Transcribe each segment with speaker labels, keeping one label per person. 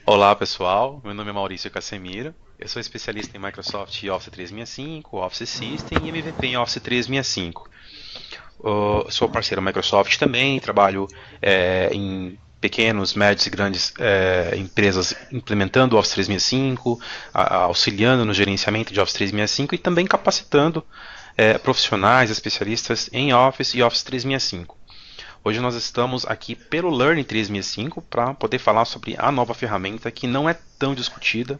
Speaker 1: Olá pessoal, meu nome é Maurício Casemiro, eu sou especialista em Microsoft Office 365, Office System e MVP em Office 365. Sou parceiro Microsoft também, trabalho em pequenos, médios e grandes empresas implementando o Office 365, auxiliando no gerenciamento de Office 365 e também capacitando profissionais, especialistas em Office e Office 365. Hoje nós estamos aqui pelo Learning 365 para poder falar sobre a nova ferramenta que não é tão discutida,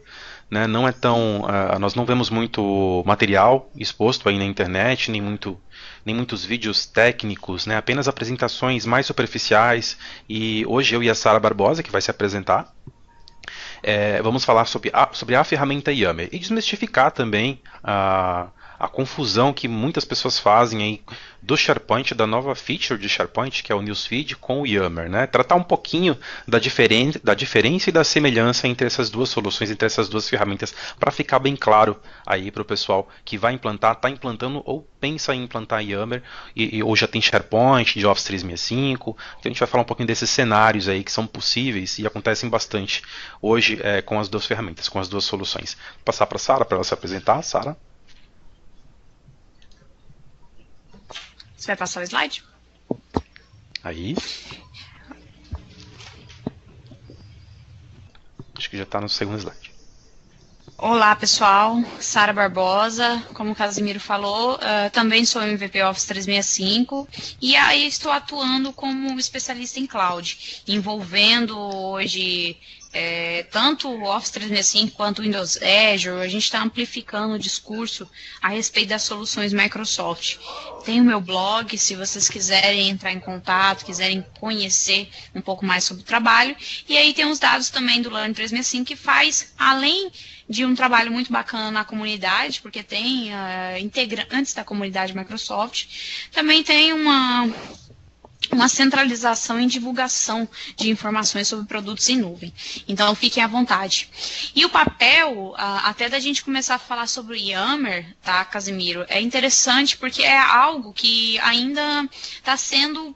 Speaker 1: né? Não é tão, nós não vemos muito material exposto aí na internet, nem muitos vídeos técnicos, né? Apenas apresentações mais superficiais. E hoje eu e a Sara Barbosa, que vai se apresentar, vamos falar sobre a ferramenta Yammer e desmistificar também a confusão que muitas pessoas fazem aí do SharePoint, da nova feature de SharePoint, que é o Newsfeed, com o Yammer, né? Tratar um pouquinho da diferença e da semelhança entre essas duas soluções, entre essas duas ferramentas, para ficar bem claro aí para o pessoal que vai implantar, está implantando ou pensa em implantar Yammer, ou já tem SharePoint de Office 365, que a gente vai falar um pouquinho desses cenários aí que são possíveis e acontecem bastante hoje com as duas ferramentas, com as duas soluções. Vou passar para a Sara para ela se apresentar. Sara?
Speaker 2: Você vai passar o slide?
Speaker 1: Aí. Acho que já está no segundo slide.
Speaker 2: Olá, pessoal. Sara Barbosa, como o Casimiro falou, também sou MVP Office 365 e aí estou atuando como especialista em cloud, envolvendo hoje tanto o Office 365 quanto o Windows Azure. A gente está amplificando o discurso a respeito das soluções Microsoft. Tem o meu blog, se vocês quiserem entrar em contato, quiserem conhecer um pouco mais sobre o trabalho. E aí tem os dados também do Learn 365 que faz, além de um trabalho muito bacana na comunidade, porque tem integrantes da comunidade Microsoft, também tem uma centralização e divulgação de informações sobre produtos em nuvem. Então, fiquem à vontade. E o papel, até da gente começar a falar sobre o Yammer, tá, Casimiro, é interessante porque é algo que ainda está sendo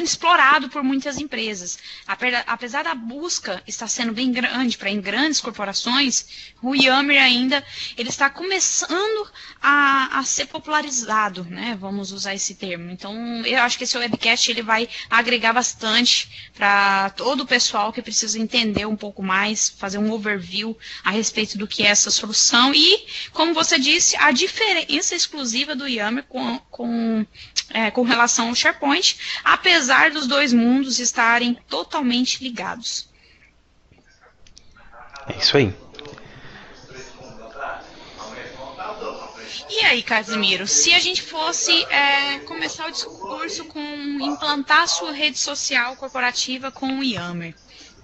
Speaker 2: explorado por muitas empresas. Apesar da busca estar sendo bem grande para em grandes corporações, o Yammer ainda ele está começando a ser popularizado, né? Vamos usar esse termo. Então, eu acho que esse webcast ele vai agregar bastante para todo o pessoal que precisa entender um pouco mais, fazer um overview a respeito do que é essa solução e, como você disse, a diferença exclusiva do Yammer com relação ao SharePoint, apesar dos dois mundos estarem totalmente ligados.
Speaker 1: É isso aí.
Speaker 2: E aí, Casimiro, se a gente fosse começar o discurso com implantar a sua rede social corporativa com o Yammer,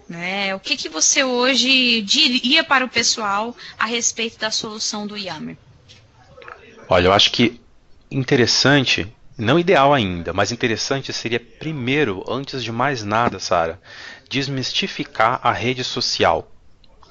Speaker 2: né? O que você hoje diria para o pessoal a respeito da solução do Yammer?
Speaker 1: Olha, eu acho que interessante, não ideal ainda, mas interessante seria primeiro, antes de mais nada, Sara, desmistificar a rede social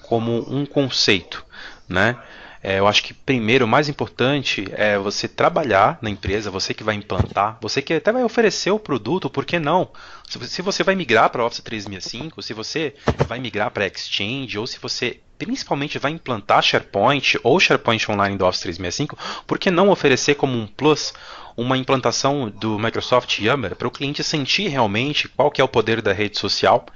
Speaker 1: como um conceito, né? Eu acho que primeiro, o mais importante é você trabalhar na empresa, você que vai implantar, você que até vai oferecer o produto, por que não? Se você vai migrar para Office 365, se você vai migrar para Exchange, ou se você principalmente vai implantar SharePoint ou SharePoint Online do Office 365, por que não oferecer como um plus uma implantação do Microsoft Yammer para o cliente sentir realmente qual que é o poder da rede social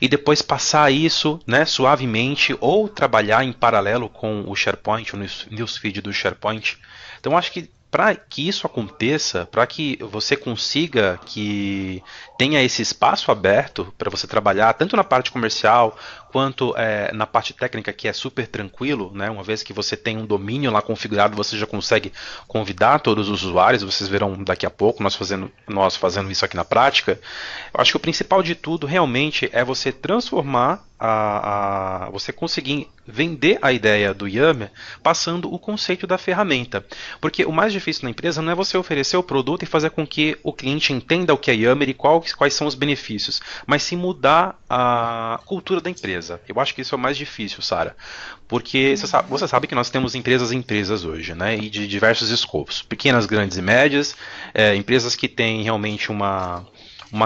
Speaker 1: e depois passar isso, né, suavemente ou trabalhar em paralelo com o SharePoint, o newsfeed do SharePoint. Então acho que para que isso aconteça, para que você consiga que tenha esse espaço aberto para você trabalhar tanto na parte comercial quanto na parte técnica, que é super tranquilo, né? Uma vez que você tem um domínio lá configurado, você já consegue convidar todos os usuários. Vocês verão daqui a pouco nós fazendo isso aqui na prática. Eu acho que o principal de tudo realmente é você transformar você conseguir vender a ideia do Yammer passando o conceito da ferramenta. Porque o mais difícil na empresa não é você oferecer o produto e fazer com que o cliente entenda o que é Yammer e quais são os benefícios, mas sim mudar a cultura da empresa. Eu acho que isso é o mais difícil, Sara. Porque você sabe que nós temos empresas e empresas hoje, né? E de diversos escopos. Pequenas, grandes e médias, empresas que têm realmente uma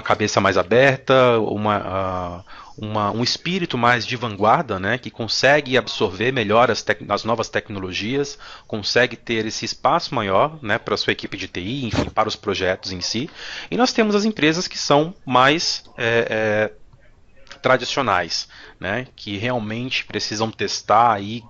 Speaker 1: cabeça mais aberta, um espírito mais de vanguarda, né, que consegue absorver melhor as novas tecnologias, consegue ter esse espaço maior, né, para a sua equipe de TI, enfim, para os projetos em si. E nós temos as empresas que são mais tradicionais, né, que realmente precisam testar aí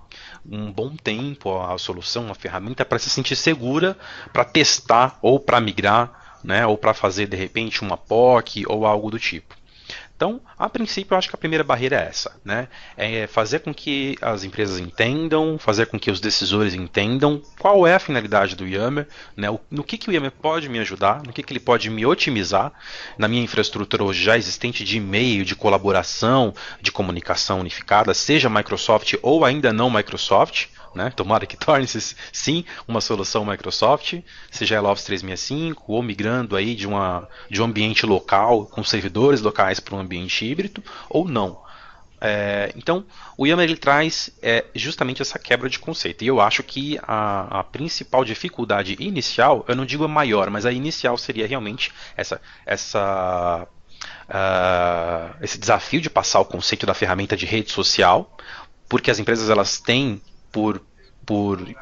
Speaker 1: um bom tempo a solução, a ferramenta, para se sentir segura para testar ou para migrar, né, ou para fazer de repente uma POC ou algo do tipo. Então, a princípio, eu acho que a primeira barreira é essa, né? É fazer com que as empresas entendam, fazer com que os decisores entendam qual é a finalidade do Yammer, né? No que o Yammer pode me ajudar, no que ele pode me otimizar na minha infraestrutura hoje já existente de e-mail, de colaboração, de comunicação unificada, seja Microsoft ou ainda não Microsoft, né? Tomara que torne-se sim uma solução Microsoft, seja ela Office 365 ou migrando aí de um ambiente local com servidores locais para um ambiente híbrido ou não. Então, o Yammer ele traz justamente essa quebra de conceito. E eu acho que a principal dificuldade inicial, eu não digo a maior, mas a inicial seria realmente esse desafio de passar o conceito da ferramenta de rede social, porque as empresas elas têm por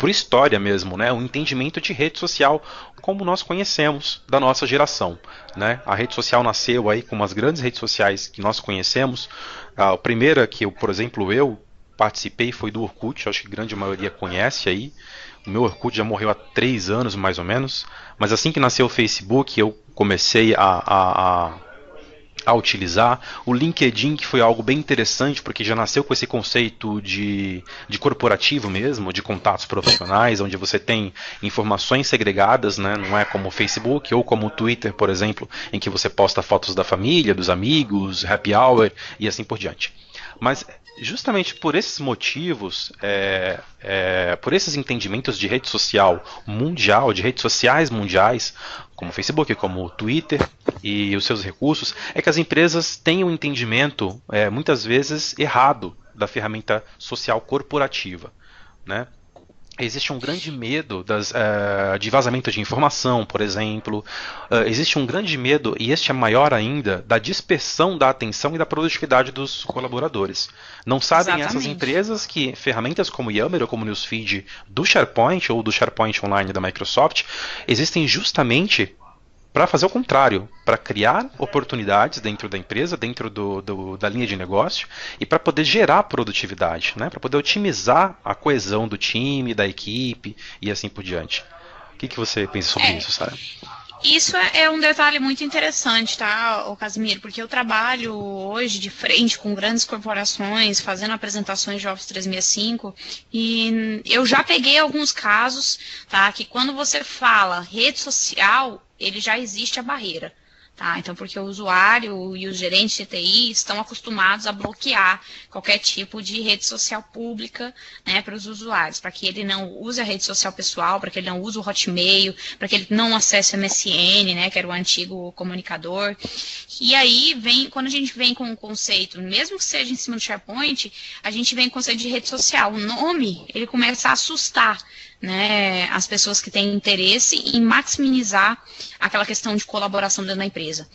Speaker 1: história mesmo, né, um entendimento de rede social como nós conhecemos da nossa geração, né? A rede social nasceu aí como as grandes redes sociais que nós conhecemos. A primeira que por exemplo, eu participei foi do Orkut, acho que a grande maioria conhece aí. O meu Orkut já morreu há 3 anos mais ou menos, mas assim que nasceu o Facebook eu comecei a utilizar. O LinkedIn, que foi algo bem interessante, porque já nasceu com esse conceito de corporativo mesmo, de contatos profissionais, onde você tem informações segregadas, né? Não é como o Facebook ou como o Twitter, por exemplo, em que você posta fotos da família, dos amigos, happy hour e assim por diante. Mas justamente por esses motivos, por esses entendimentos de rede social mundial, de redes sociais mundiais, como o Facebook, como o Twitter e os seus recursos, é que as empresas têm um entendimento muitas vezes errado da ferramenta social corporativa, né? Existe um grande medo de vazamento de informação, por exemplo. Existe um grande medo, e este é maior ainda, da dispersão da atenção e da produtividade dos colaboradores. Não sabem essas empresas que ferramentas como Yammer ou como Newsfeed do SharePoint ou do SharePoint Online da Microsoft existem justamente para fazer o contrário, para criar oportunidades dentro da empresa, dentro da linha de negócio e para poder gerar produtividade, né? Para poder otimizar a coesão do time, da equipe e assim por diante. O que você pensa sobre isso, Sara?
Speaker 2: Isso é um detalhe muito interessante, tá, Casimiro? Porque eu trabalho hoje de frente com grandes corporações, fazendo apresentações de Office 365, e eu já peguei alguns casos, tá, que quando você fala rede social, ele já existe a barreira. Tá, então, porque o usuário e os gerentes de TI estão acostumados a bloquear qualquer tipo de rede social pública, né, para os usuários, para que ele não use a rede social pessoal, para que ele não use o Hotmail, para que ele não acesse o MSN, né, que era o antigo comunicador. E aí, quando a gente vem com o conceito, mesmo que seja em cima do SharePoint, a gente vem com o conceito de rede social. O nome, ele começa a assustar, né, as pessoas que têm interesse em maximizar aquela questão de colaboração dentro da empresa.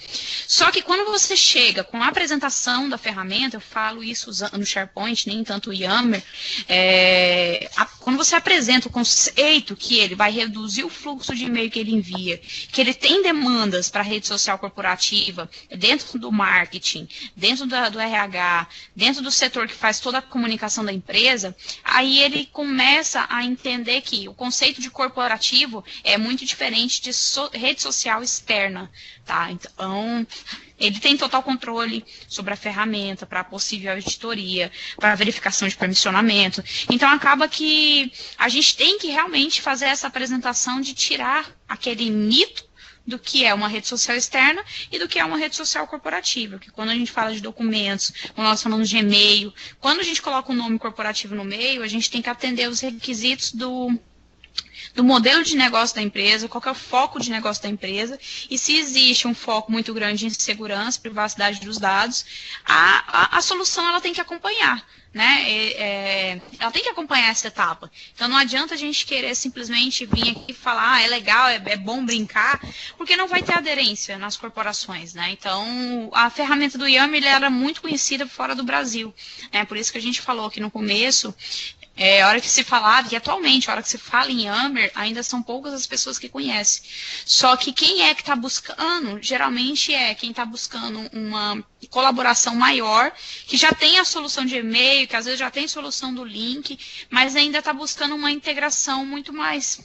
Speaker 2: Só que quando você chega com a apresentação da ferramenta, eu falo isso usando o SharePoint, nem tanto o Yammer, quando você apresenta o conceito que ele vai reduzir o fluxo de e-mail que ele envia, que ele tem demandas para a rede social corporativa, dentro do marketing, dentro do RH, dentro do setor que faz toda a comunicação da empresa, aí ele começa a entender que o conceito de corporativo é muito diferente de rede social externa, tá? Então, ele tem total controle sobre a ferramenta para possível auditoria, para verificação de permissionamento. Então, acaba que a gente tem que realmente fazer essa apresentação de tirar aquele mito do que é uma rede social externa e do que é uma rede social corporativa, que quando a gente fala de documentos, quando nós falamos de e-mail, quando a gente coloca um nome corporativo no meio, a gente tem que atender os requisitos do modelo de negócio da empresa, qual que é o foco de negócio da empresa, e se existe um foco muito grande em segurança, privacidade dos dados, a solução ela tem que acompanhar. Né? Ela tem que acompanhar essa etapa. Então não adianta a gente querer simplesmente vir aqui e falar, é legal, é bom brincar, porque não vai ter aderência nas corporações. Né? Então a ferramenta do Yammer era muito conhecida fora do Brasil. Né? Por isso que a gente falou aqui no começo. A hora que se falava, e atualmente, a hora que se fala em Yammer, ainda são poucas as pessoas que conhecem. Só que quem é que está buscando, geralmente é quem está buscando uma colaboração maior, que já tem a solução de e-mail, que às vezes já tem solução do link, mas ainda está buscando uma integração muito mais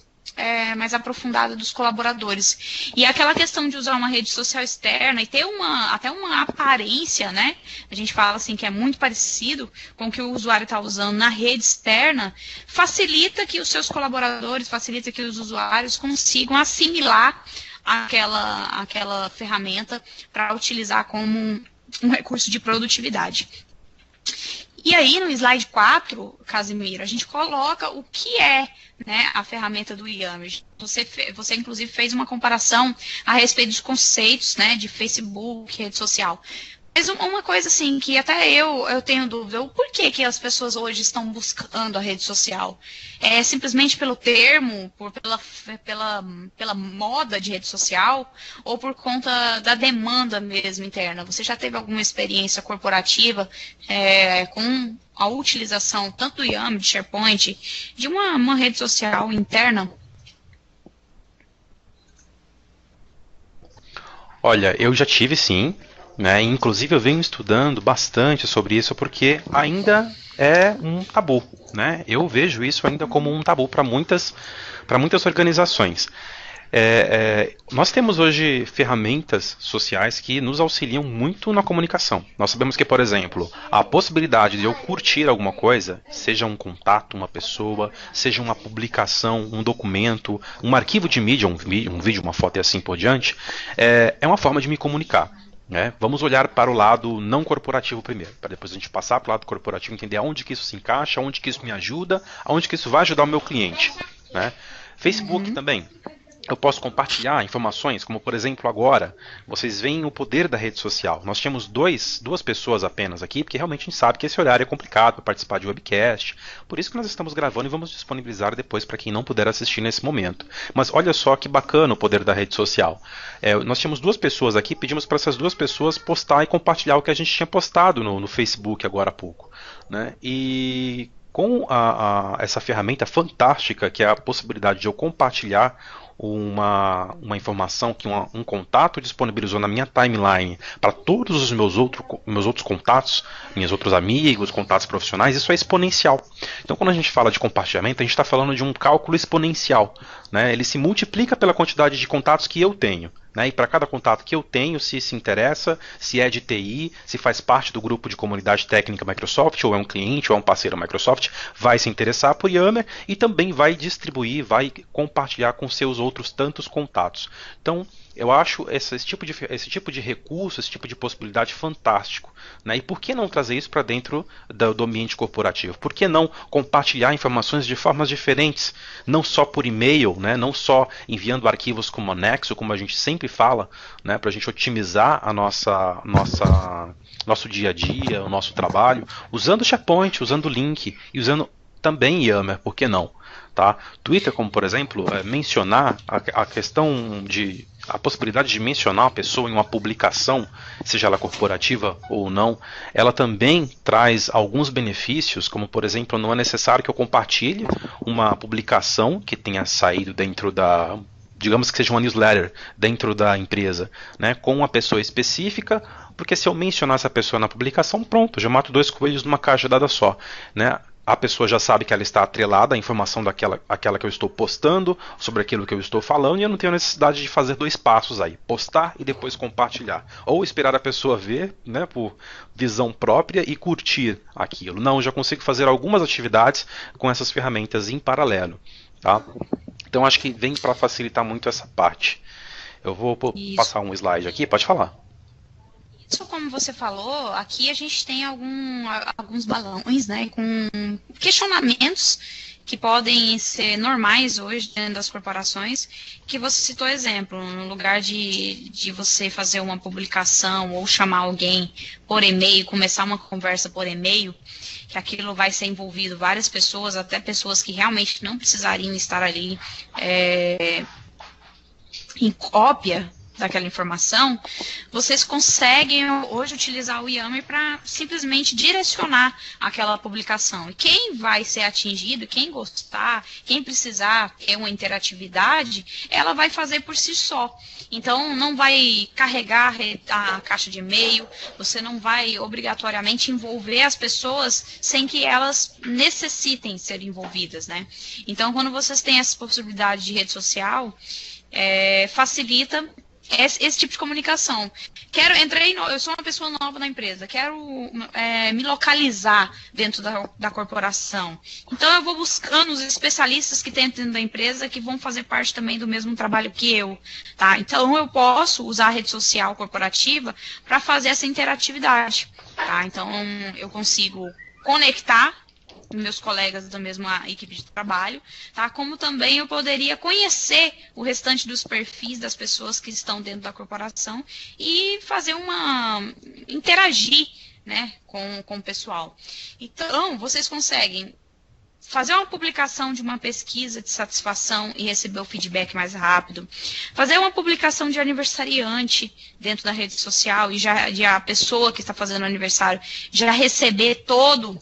Speaker 2: aprofundada dos colaboradores. E aquela questão de usar uma rede social externa e ter até uma aparência, né? A gente fala assim que é muito parecido com o que o usuário está usando na rede externa, facilita que os seus colaboradores, facilita que os usuários consigam assimilar aquela ferramenta para utilizar como um recurso de produtividade. E aí, no slide 4, Casimiro, a gente coloca o que é, né, a ferramenta do Yammer. Você, inclusive, fez uma comparação a respeito dos conceitos, né, de Facebook, rede social. Mas uma coisa, assim, que até eu tenho dúvida, o porquê que as pessoas hoje estão buscando a rede social? É simplesmente pelo termo, pela moda de rede social, ou por conta da demanda mesmo interna? Você já teve alguma experiência corporativa com a utilização tanto do Yammer, de SharePoint, de uma rede social interna?
Speaker 1: Olha, eu já tive sim, né? Inclusive eu venho estudando bastante sobre isso porque ainda é um tabu, né? Eu vejo isso ainda como um tabu para muitas organizações. Nós temos hoje ferramentas sociais que nos auxiliam muito na comunicação. Nós sabemos que, por exemplo, a possibilidade de eu curtir alguma coisa, seja um contato, uma pessoa, seja uma publicação, um documento, um arquivo de mídia, um vídeo, uma foto e assim por diante, é uma forma de me comunicar. Né? Vamos olhar para o lado não corporativo primeiro, para depois a gente passar para o lado corporativo, entender aonde que isso se encaixa, aonde que isso me ajuda, aonde que isso vai ajudar o meu cliente. Né? Facebook também. Eu posso compartilhar informações, como por exemplo agora, vocês veem o poder da rede social. Nós tínhamos duas pessoas apenas aqui, porque realmente a gente sabe que esse horário é complicado para participar de webcast. Por isso que nós estamos gravando e vamos disponibilizar depois para quem não puder assistir nesse momento. Mas olha só que bacana o poder da rede social. Nós tínhamos 2 pessoas aqui, pedimos para essas 2 pessoas postar e compartilhar o que a gente tinha postado no Facebook agora há pouco. Né? E com essa ferramenta fantástica, que é a possibilidade de eu compartilhar uma informação que um contato disponibilizou na minha timeline para todos os meus outros contatos, meus outros amigos, contatos profissionais, isso é exponencial. Então, quando a gente fala de compartilhamento, a gente está falando de um cálculo exponencial. Né? Ele se multiplica pela quantidade de contatos que eu tenho. Né? E para cada contato que eu tenho, se interessa, se é de TI, se faz parte do grupo de comunidade técnica Microsoft, ou é um cliente, ou é um parceiro Microsoft, vai se interessar por Yammer e também vai distribuir, vai compartilhar com seus outros tantos contatos. Então, eu acho esse tipo de recurso, esse tipo de possibilidade fantástico. Né? E por que não trazer isso para dentro do ambiente corporativo? Por que não compartilhar informações de formas diferentes? Não só por e-mail, né? Não só enviando arquivos como anexo, como a gente sempre fala, né? Para a gente otimizar a nosso dia a dia, o nosso trabalho, usando o SharePoint, usando o link e usando também Yammer, por que não? Tá? Twitter, como por exemplo, mencionar a questão de a possibilidade de mencionar uma pessoa em uma publicação, seja ela corporativa ou não, ela também traz alguns benefícios, como por exemplo, não é necessário que eu compartilhe uma publicação que tenha saído dentro da, digamos que seja uma newsletter dentro da empresa, né, com uma pessoa específica, porque se eu mencionar essa pessoa na publicação, pronto, já mato 2 coelhos numa cajadada só, né? A pessoa já sabe que ela está atrelada à informação aquela que eu estou postando, sobre aquilo que eu estou falando, e eu não tenho necessidade de fazer 2 passos aí, postar e depois compartilhar. Ou esperar a pessoa ver, né, por visão própria e curtir aquilo. Não, eu já consigo fazer algumas atividades com essas ferramentas em paralelo. Tá? Então acho que vem para facilitar muito essa parte. Eu vou passar um slide aqui, pode falar.
Speaker 2: como você falou, aqui a gente tem alguns balões, né, com questionamentos que podem ser normais hoje dentro das corporações, que você citou exemplo, no lugar de você fazer uma publicação ou chamar alguém por e-mail, começar uma conversa por e-mail, que aquilo vai ser envolvido várias pessoas, até pessoas que realmente não precisariam estar ali em cópia daquela informação, vocês conseguem hoje utilizar o Yammer para simplesmente direcionar aquela publicação. E quem vai ser atingido, quem gostar, quem precisar ter uma interatividade, ela vai fazer por si só. Então, não vai carregar a caixa de e-mail, você não vai obrigatoriamente envolver as pessoas sem que elas necessitem ser envolvidas, né? Então, quando vocês têm essa possibilidade de rede social, facilita esse tipo de comunicação. Eu sou uma pessoa nova na empresa, quero me localizar dentro da corporação. Então eu vou buscando os especialistas que tem dentro da empresa que vão fazer parte também do mesmo trabalho que eu. Tá? Então eu posso usar a rede social corporativa para fazer essa interatividade. Tá? Então eu consigo conectar meus colegas da mesma equipe de trabalho, tá? Como também eu poderia conhecer o restante dos perfis das pessoas que estão dentro da corporação e fazer interagir, né, com o pessoal. Então, vocês conseguem fazer uma publicação de uma pesquisa de satisfação e receber o feedback mais rápido, fazer uma publicação de aniversariante dentro da rede social e já a pessoa que está fazendo o aniversário já receber todo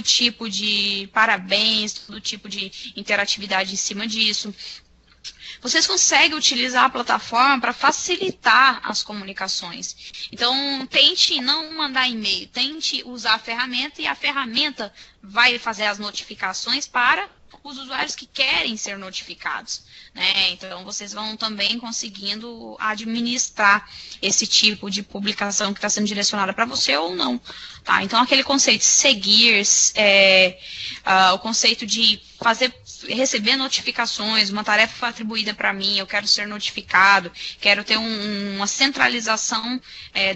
Speaker 2: tipo de parabéns, todo tipo de interatividade em cima disso. Vocês conseguem utilizar a plataforma para facilitar as comunicações. Então, tente não mandar e-mail, tente usar a ferramenta e a ferramenta vai fazer as notificações para os usuários que querem ser notificados, né? Então, vocês vão também conseguindo administrar esse tipo de publicação que está sendo direcionada para você ou não, tá? Então, aquele conceito de seguir, o conceito de receber notificações, uma tarefa foi atribuída para mim, eu quero ser notificado, quero ter uma centralização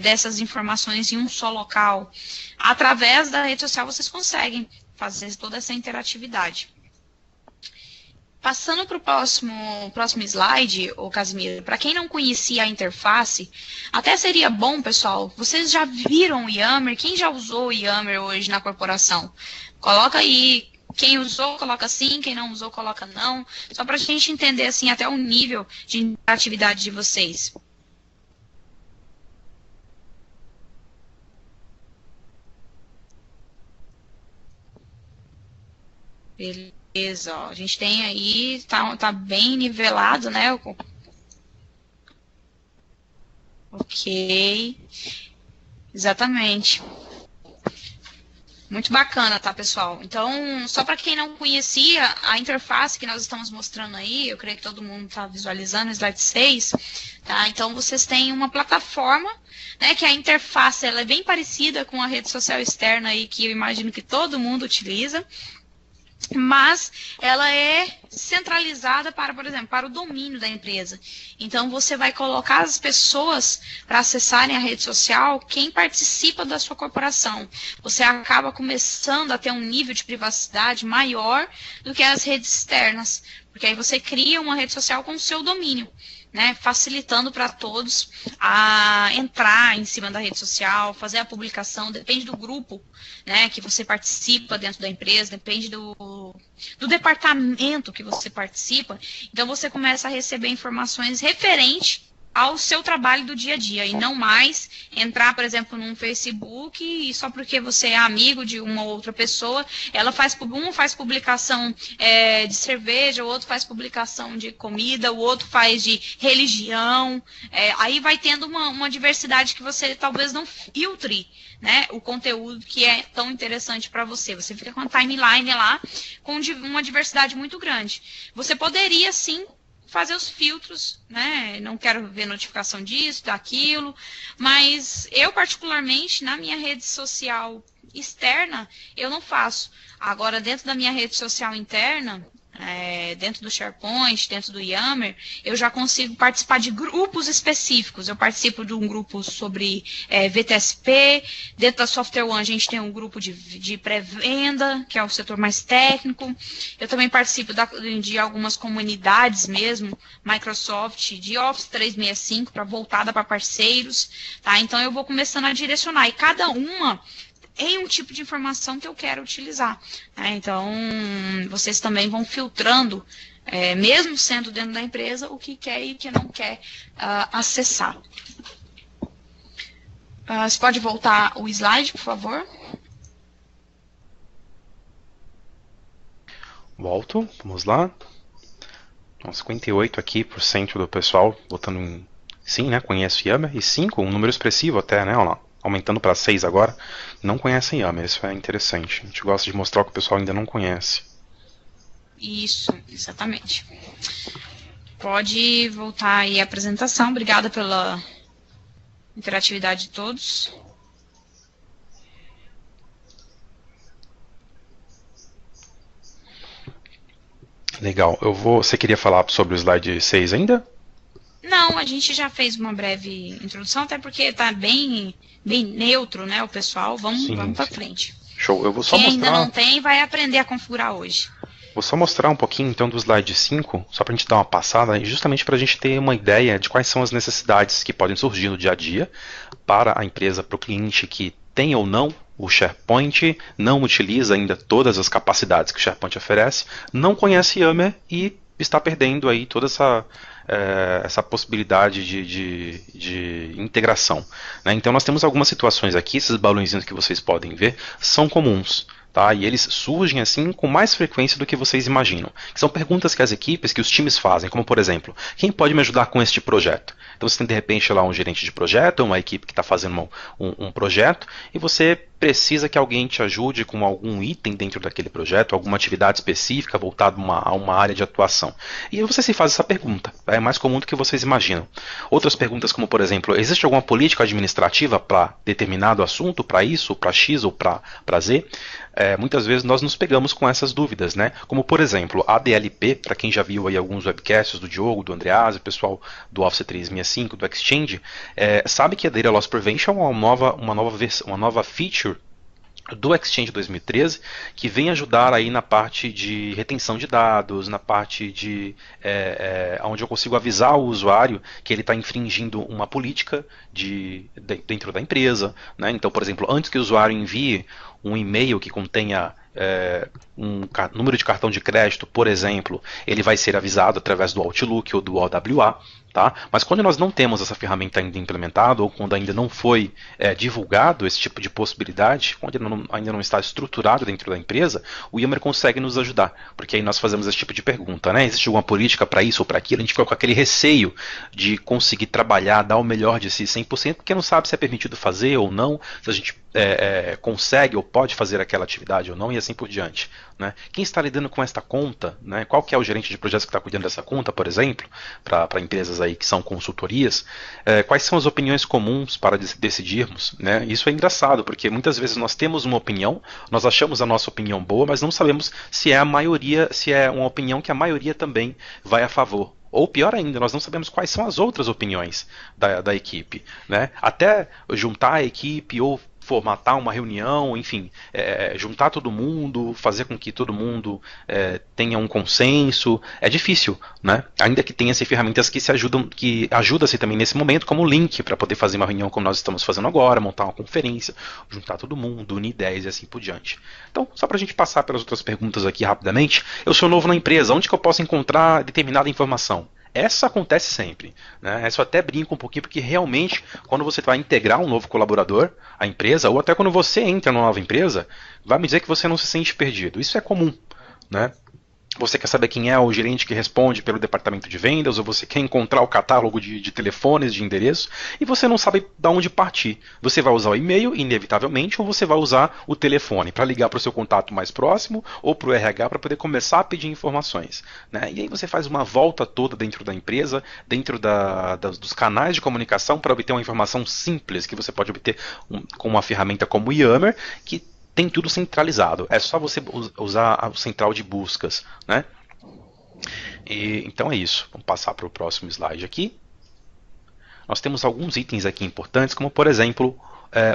Speaker 2: dessas informações em um só local. Através da rede social, vocês conseguem fazer toda essa interatividade. Passando para o próximo slide, ô Casimiro, para quem não conhecia a interface, até seria bom, pessoal, vocês já viram o Yammer? Quem já usou o Yammer hoje na corporação? Coloca aí, quem usou, coloca sim, quem não usou, coloca não, só para a gente entender assim, até o nível de interatividade de vocês. Beleza, ó, a gente tem aí, tá bem nivelado, né? Ok, exatamente. Muito bacana, tá, pessoal? Então, só para quem não conhecia, a interface que nós estamos mostrando aí, eu creio que todo mundo está visualizando, slide 6, tá? Então, vocês têm uma plataforma, né, que a interface ela é bem parecida com a rede social externa aí, que eu imagino que todo mundo utiliza, mas ela é centralizada para, por exemplo, para o domínio da empresa. Então, você vai colocar as pessoas para acessarem a rede social, quem participa da sua corporação. Você acaba começando a ter um nível de privacidade maior do que as redes externas, porque aí você cria uma rede social com o seu domínio, né, facilitando para todos a entrar em cima da rede social, fazer a publicação, depende do grupo, né, que você participa dentro da empresa, depende do departamento que você participa, então você começa a receber informações referentes ao seu trabalho do dia a dia, e não mais entrar, por exemplo, num Facebook e só porque você é amigo de uma outra pessoa, um faz publicação de cerveja, o outro faz publicação de comida, o outro faz de religião, aí vai tendo uma diversidade que você talvez não filtre, né, o conteúdo que é tão interessante para você. Você fica com a timeline lá com uma diversidade muito grande. Você poderia, sim, fazer os filtros, né? Não quero ver notificação disso, daquilo, mas eu, particularmente, na minha rede social externa, eu não faço. Agora, dentro da minha rede social interna, dentro do SharePoint, dentro do Yammer, eu já consigo participar de grupos específicos. Eu participo de um grupo sobre VTSP, dentro da Software One a gente tem um grupo de pré-venda, que é o setor mais técnico. Eu também participo de algumas comunidades mesmo, Microsoft, de Office 365, voltada para parceiros. Tá? Então eu vou começando a direcionar, e cada uma em um tipo de informação que eu quero utilizar. Né? Então, vocês também vão filtrando, mesmo sendo dentro da empresa, o que quer e o que não quer acessar. Você pode voltar o slide, por favor?
Speaker 1: Volto, vamos lá. Então, 58% aqui do pessoal votando em sim, né? Conhece Yammer. E 5, um número expressivo até, né? Olha lá. Aumentando para 6 agora, não conhecem Yammer, isso é interessante. A gente gosta de mostrar o que o pessoal ainda não conhece.
Speaker 2: Isso, exatamente. Pode voltar aí a apresentação, obrigada pela interatividade de todos.
Speaker 1: Legal, você queria falar sobre o slide 6 ainda?
Speaker 2: Não, a gente já fez uma breve introdução, até porque está bem neutro, né, o pessoal. Vamos para frente.
Speaker 1: Show, eu vou só
Speaker 2: Quem
Speaker 1: mostrar...
Speaker 2: ainda não tem, vai aprender a configurar hoje.
Speaker 1: Vou só mostrar um pouquinho então do slide 5, só para a gente dar uma passada, justamente para a gente ter uma ideia de quais são as necessidades que podem surgir no dia a dia para a empresa, para o cliente que tem ou não o SharePoint, não utiliza ainda todas as capacidades que o SharePoint oferece, não conhece Yammer e está perdendo aí toda essa possibilidade de integração. Né? Então nós temos algumas situações aqui, esses balõezinhos que vocês podem ver, são comuns. Tá? E eles surgem assim com mais frequência do que vocês imaginam. São perguntas que as equipes, que os times fazem, como por exemplo, quem pode me ajudar com este projeto? Então você tem de repente lá um gerente de projeto, uma equipe que está fazendo um projeto, e você precisa que alguém te ajude com algum item dentro daquele projeto, alguma atividade específica voltada a uma área de atuação. E aí você se faz essa pergunta, é mais comum do que vocês imaginam. Outras perguntas como, por exemplo, existe alguma política administrativa para determinado assunto, para isso, para X ou para Z? Muitas vezes nós nos pegamos com essas dúvidas, né? Como por exemplo, a DLP, para quem já viu aí alguns webcasts do Diogo, do Andreas, o pessoal do Office 365, do Exchange, sabe que a Data Loss Prevention é uma nova feature do Exchange 2013, que vem ajudar aí na parte de retenção de dados, na parte de onde eu consigo avisar o usuário que ele está infringindo uma política dentro da empresa. Né? Então, por exemplo, antes que o usuário envie um e-mail que contenha um número de cartão de crédito, por exemplo, ele vai ser avisado através do Outlook ou do OWA. Tá? Mas quando nós não temos essa ferramenta ainda implementada, ou quando ainda não foi divulgado esse tipo de possibilidade, quando ainda não está estruturado dentro da empresa, o Yammer consegue nos ajudar, porque aí nós fazemos esse tipo de pergunta, né? Existe alguma política para isso ou para aquilo? A gente fica com aquele receio de conseguir trabalhar, dar o melhor de si 100%, porque não sabe se é permitido fazer ou não, se a gente consegue ou pode fazer aquela atividade ou não, e assim por diante. Né? Quem está lidando com esta conta, né? Qual que é o gerente de projetos que está cuidando dessa conta, por exemplo, para empresas aí que são consultorias, quais são as opiniões comuns para decidirmos? Né? Isso é engraçado, porque muitas vezes nós temos uma opinião, nós achamos a nossa opinião boa, mas não sabemos se é a maioria, se é uma opinião que a maioria também vai a favor. Ou pior ainda, nós não sabemos quais são as outras opiniões da equipe. Né? Até juntar a equipe ou formatar uma reunião, enfim, juntar todo mundo, fazer com que todo mundo tenha um consenso, é difícil, né? Ainda que tenha ferramentas que ajudam-se também nesse momento, como o Link, para poder fazer uma reunião como nós estamos fazendo agora, montar uma conferência, juntar todo mundo, unir ideias e assim por diante. Então, só para a gente passar pelas outras perguntas aqui rapidamente, eu sou novo na empresa, onde que eu posso encontrar determinada informação? Essa acontece sempre. Né? Essa eu até brinco um pouquinho, porque realmente, quando você vai integrar um novo colaborador à empresa, ou até quando você entra numa nova empresa, vai me dizer que você não se sente perdido. Isso é comum. Né? Você quer saber quem é o gerente que responde pelo departamento de vendas, ou você quer encontrar o catálogo de telefones, de endereços, e você não sabe de onde partir. Você vai usar o e-mail, inevitavelmente, ou você vai usar o telefone para ligar para o seu contato mais próximo, ou para o RH para poder começar a pedir informações. Né? E aí você faz uma volta toda dentro da empresa, dentro dos canais de comunicação, para obter uma informação simples, que você pode obter com uma ferramenta como o Yammer, que tem tudo centralizado. É só você usar a central de buscas, né? Então é isso. Vamos passar para o próximo slide aqui. Nós temos alguns itens aqui importantes, como por exemplo,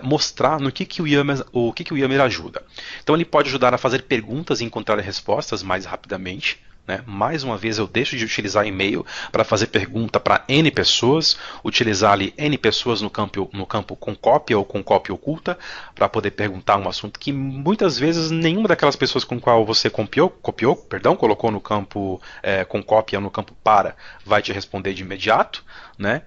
Speaker 1: mostrar no que o Yammer ajuda. Então ele pode ajudar a fazer perguntas e encontrar respostas mais rapidamente. Né? Mais uma vez eu deixo de utilizar e-mail para fazer pergunta para N pessoas, utilizar ali N pessoas no campo com cópia ou com cópia oculta, para poder perguntar um assunto que muitas vezes nenhuma daquelas pessoas com qual você colocou no campo com cópia ou no campo para, vai te responder de imediato, né?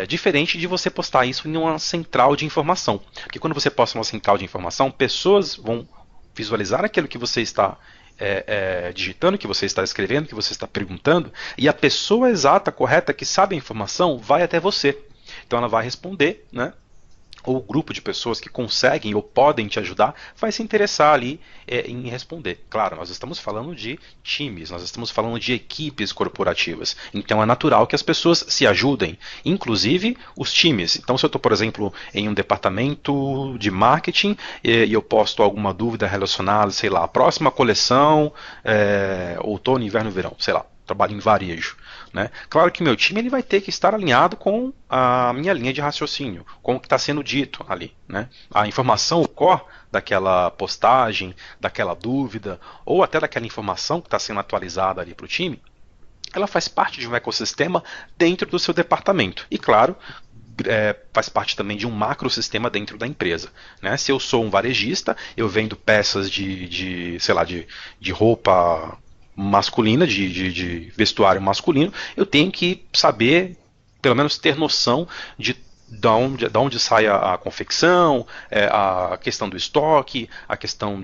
Speaker 1: Diferente de você postar isso em uma central de informação. Porque quando você posta em uma central de informação, pessoas vão visualizar aquilo que você está digitando, que você está escrevendo, que você está perguntando, e a pessoa exata, correta, que sabe a informação, vai até você. Então ela vai responder, né? Ou o grupo de pessoas que conseguem ou podem te ajudar vai se interessar ali em responder. Claro, nós estamos falando de times, nós estamos falando de equipes corporativas. Então é natural que as pessoas se ajudem, inclusive os times. Então se eu estou, por exemplo, em um departamento de marketing e eu posto alguma dúvida relacionada, sei lá, a próxima coleção, outono, inverno, verão, sei lá, trabalho em varejo. Né? Claro que o meu time ele vai ter que estar alinhado com a minha linha de raciocínio, com o que está sendo dito ali. Né? A informação, o core daquela postagem, daquela dúvida, ou até daquela informação que está sendo atualizada ali para o time, ela faz parte de um ecossistema dentro do seu departamento. E claro, faz parte também de um macrosistema dentro da empresa. Né? Se eu sou um varejista, eu vendo peças sei lá, de roupa masculina, de vestuário masculino, eu tenho que saber, pelo menos ter noção de onde sai a confecção, a questão do estoque, a questão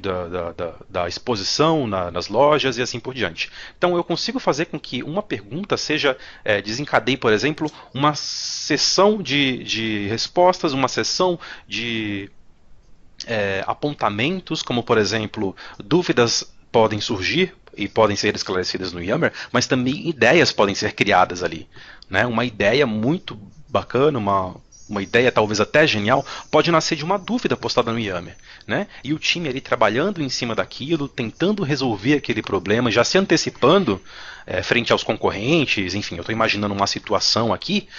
Speaker 1: da exposição nas lojas e assim por diante. Então eu consigo fazer com que uma pergunta desencadeie, por exemplo, uma sessão de respostas, uma sessão de apontamentos, como por exemplo, dúvidas podem surgir e podem ser esclarecidas no Yammer, mas também ideias podem ser criadas ali. Né? Uma ideia muito bacana, uma ideia talvez até genial, pode nascer de uma dúvida postada no Yammer. Né? E o time ali trabalhando em cima daquilo, tentando resolver aquele problema, já se antecipando frente aos concorrentes, enfim, eu estou imaginando uma situação aqui,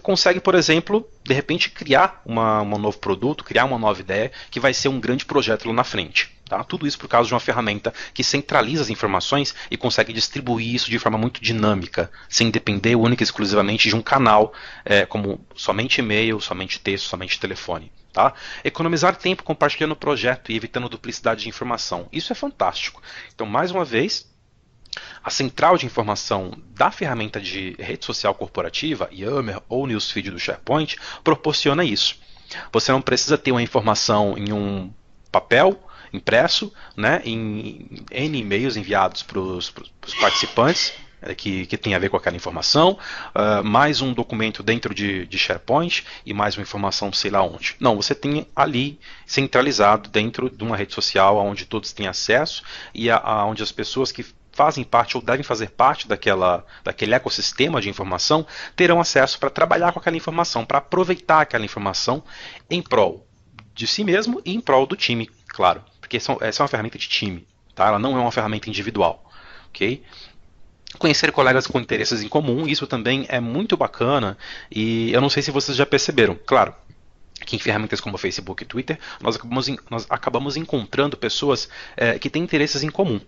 Speaker 1: consegue, por exemplo, de repente criar um novo produto, criar uma nova ideia, que vai ser um grande projeto lá na frente. Tá? Tudo isso por causa de uma ferramenta que centraliza as informações e consegue distribuir isso de forma muito dinâmica, sem depender única e exclusivamente de um canal, como somente e-mail, somente texto, somente telefone. Tá? Economizar tempo compartilhando o projeto e evitando duplicidade de informação. Isso é fantástico. Então, mais uma vez, a central de informação da ferramenta de rede social corporativa, Yammer ou Newsfeed do SharePoint, proporciona isso. Você não precisa ter uma informação em um papel impresso, né, em N e-mails enviados para os participantes, que tem a ver com aquela informação, mais um documento dentro de SharePoint e mais uma informação sei lá onde. Não, você tem ali centralizado dentro de uma rede social onde todos têm acesso e onde as pessoas que fazem parte ou devem fazer parte daquele ecossistema de informação terão acesso para trabalhar com aquela informação, para aproveitar aquela informação em prol de si mesmo e em prol do time, claro. Porque essa é uma ferramenta de time, tá? Ela não é uma ferramenta individual. Okay? Conhecer colegas com interesses em comum, isso também é muito bacana e eu não sei se vocês já perceberam. Claro, que em ferramentas como Facebook e Twitter, nós acabamos encontrando pessoas que têm interesses em comum.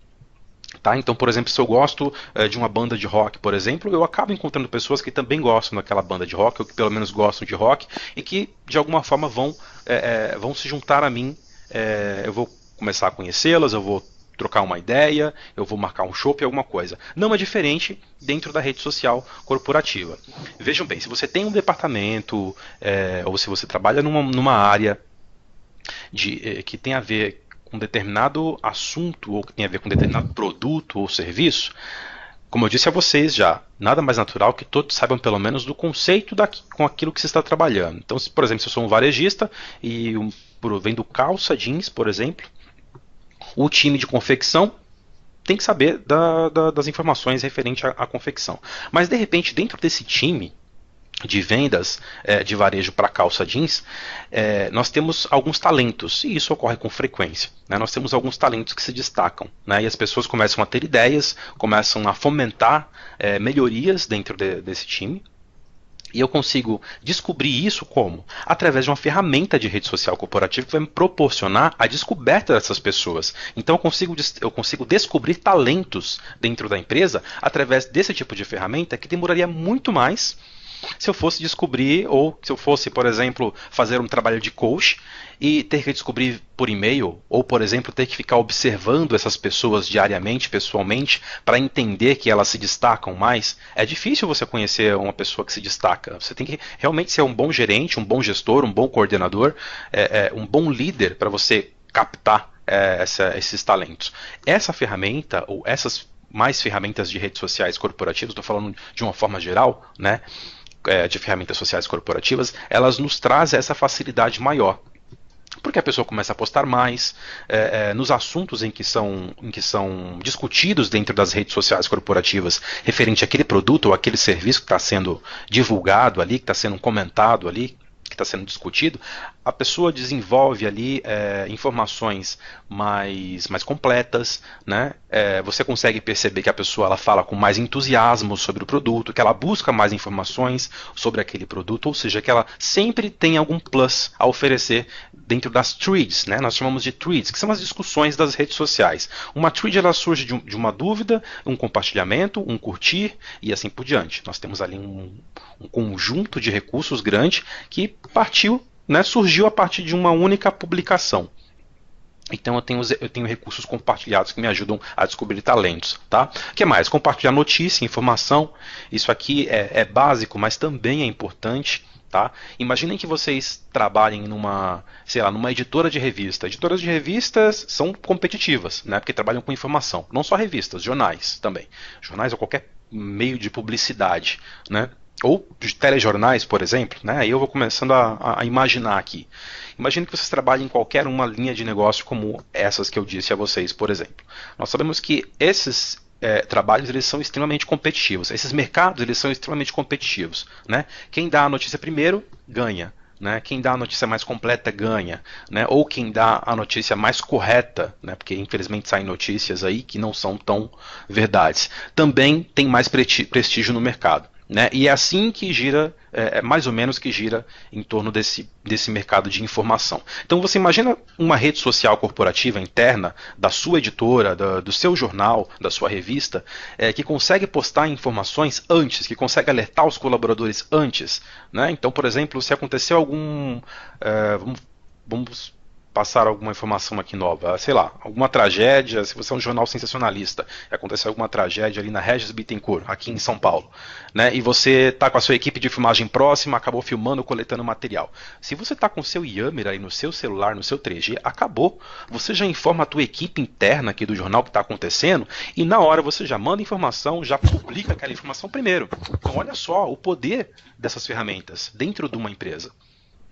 Speaker 1: Tá? Então, por exemplo, se eu gosto de uma banda de rock, por exemplo, eu acabo encontrando pessoas que também gostam daquela banda de rock, ou que pelo menos gostam de rock, e que de alguma forma vão se juntar a mim. Eu vou começar a conhecê-las, eu vou trocar uma ideia, eu vou marcar um chopp, alguma coisa. Não é diferente dentro da rede social corporativa. Vejam bem, se você tem um departamento, ou se você trabalha numa área que tem a ver com determinado assunto, ou que tem a ver com determinado produto ou serviço, como eu disse a vocês já, nada mais natural que todos saibam pelo menos do conceito com aquilo que se está trabalhando. Então, por exemplo, se eu sou um varejista e vendo calça jeans, por exemplo, o time de confecção tem que saber das informações referentes à confecção. Mas, de repente, dentro desse time, de vendas de varejo para calça jeans, nós temos alguns talentos, e isso ocorre com frequência. Né? Nós temos alguns talentos que se destacam, né? E as pessoas começam a ter ideias, começam a fomentar melhorias dentro desse time. E eu consigo descobrir isso como? Através de uma ferramenta de rede social corporativa que vai me proporcionar a descoberta dessas pessoas. Então eu consigo descobrir talentos dentro da empresa através desse tipo de ferramenta que demoraria muito mais se eu fosse descobrir, ou se eu fosse, por exemplo, fazer um trabalho de coach e ter que descobrir por e-mail, ou, por exemplo, ter que ficar observando essas pessoas diariamente, pessoalmente, para entender que elas se destacam mais. É difícil você conhecer uma pessoa que se destaca. Você tem que realmente ser um bom gerente, um bom gestor, um bom coordenador, um bom líder para você captar esses talentos. Essa ferramenta, ou essas mais ferramentas de redes sociais corporativas, estou falando de uma forma geral, né? De ferramentas sociais corporativas, elas nos trazem essa facilidade maior. Porque a pessoa começa a postar mais nos assuntos em que são discutidos dentro das redes sociais corporativas, referente àquele produto ou àquele serviço que está sendo divulgado ali, que está sendo comentado ali, que está sendo discutido. A pessoa desenvolve ali informações mais completas, né? Você consegue perceber que a pessoa ela fala com mais entusiasmo sobre o produto, que ela busca mais informações sobre aquele produto, ou seja, que ela sempre tem algum plus a oferecer dentro das threads, né? Nós chamamos de threads, que são as discussões das redes sociais. Uma thread ela surge de uma dúvida, um compartilhamento, um curtir e assim por diante. Nós temos ali um conjunto de recursos grande que partiu, né, surgiu a partir de uma única publicação. Então eu tenho recursos compartilhados que me ajudam a descobrir talentos, tá? O que mais? Compartilhar notícia, informação. Isso aqui é básico, mas também é importante, tá? Imaginem que vocês trabalhem numa editora de revista. Editoras de revistas são competitivas, né? Porque trabalham com informação. Não só revistas, jornais também. Jornais ou qualquer meio de publicidade, né? Ou de telejornais, por exemplo, né? Aí eu vou começando a imaginar aqui. Imagine que vocês trabalhem em qualquer uma linha de negócio como essas que eu disse a vocês, por exemplo. Nós sabemos que esses trabalhos eles são extremamente competitivos. Esses mercados eles são extremamente competitivos, né? Quem dá a notícia primeiro, ganha. Né? Quem dá a notícia mais completa ganha, né? Ou quem dá a notícia mais correta, né? Porque infelizmente saem notícias aí que não são tão verdades, também tem mais prestígio no mercado. Né? E é assim que gira, mais ou menos que gira em torno desse mercado de informação. Então você imagina uma rede social corporativa interna da sua editora, do seu jornal, da sua revista, que consegue postar informações antes, que consegue alertar os colaboradores antes. Né? Então, por exemplo, se aconteceu algum... vamos passar alguma informação aqui nova, sei lá, alguma tragédia, se você é um jornal sensacionalista, aconteceu alguma tragédia ali na Regis Bittencourt, aqui em São Paulo, né, e você está com a sua equipe de filmagem próxima, acabou filmando, coletando material. Se você está com o seu Yammer aí no seu celular, no seu 3G, acabou. Você já informa a tua equipe interna aqui do jornal que está acontecendo, e na hora você já manda informação, já publica aquela informação primeiro. Então olha só o poder dessas ferramentas dentro de uma empresa.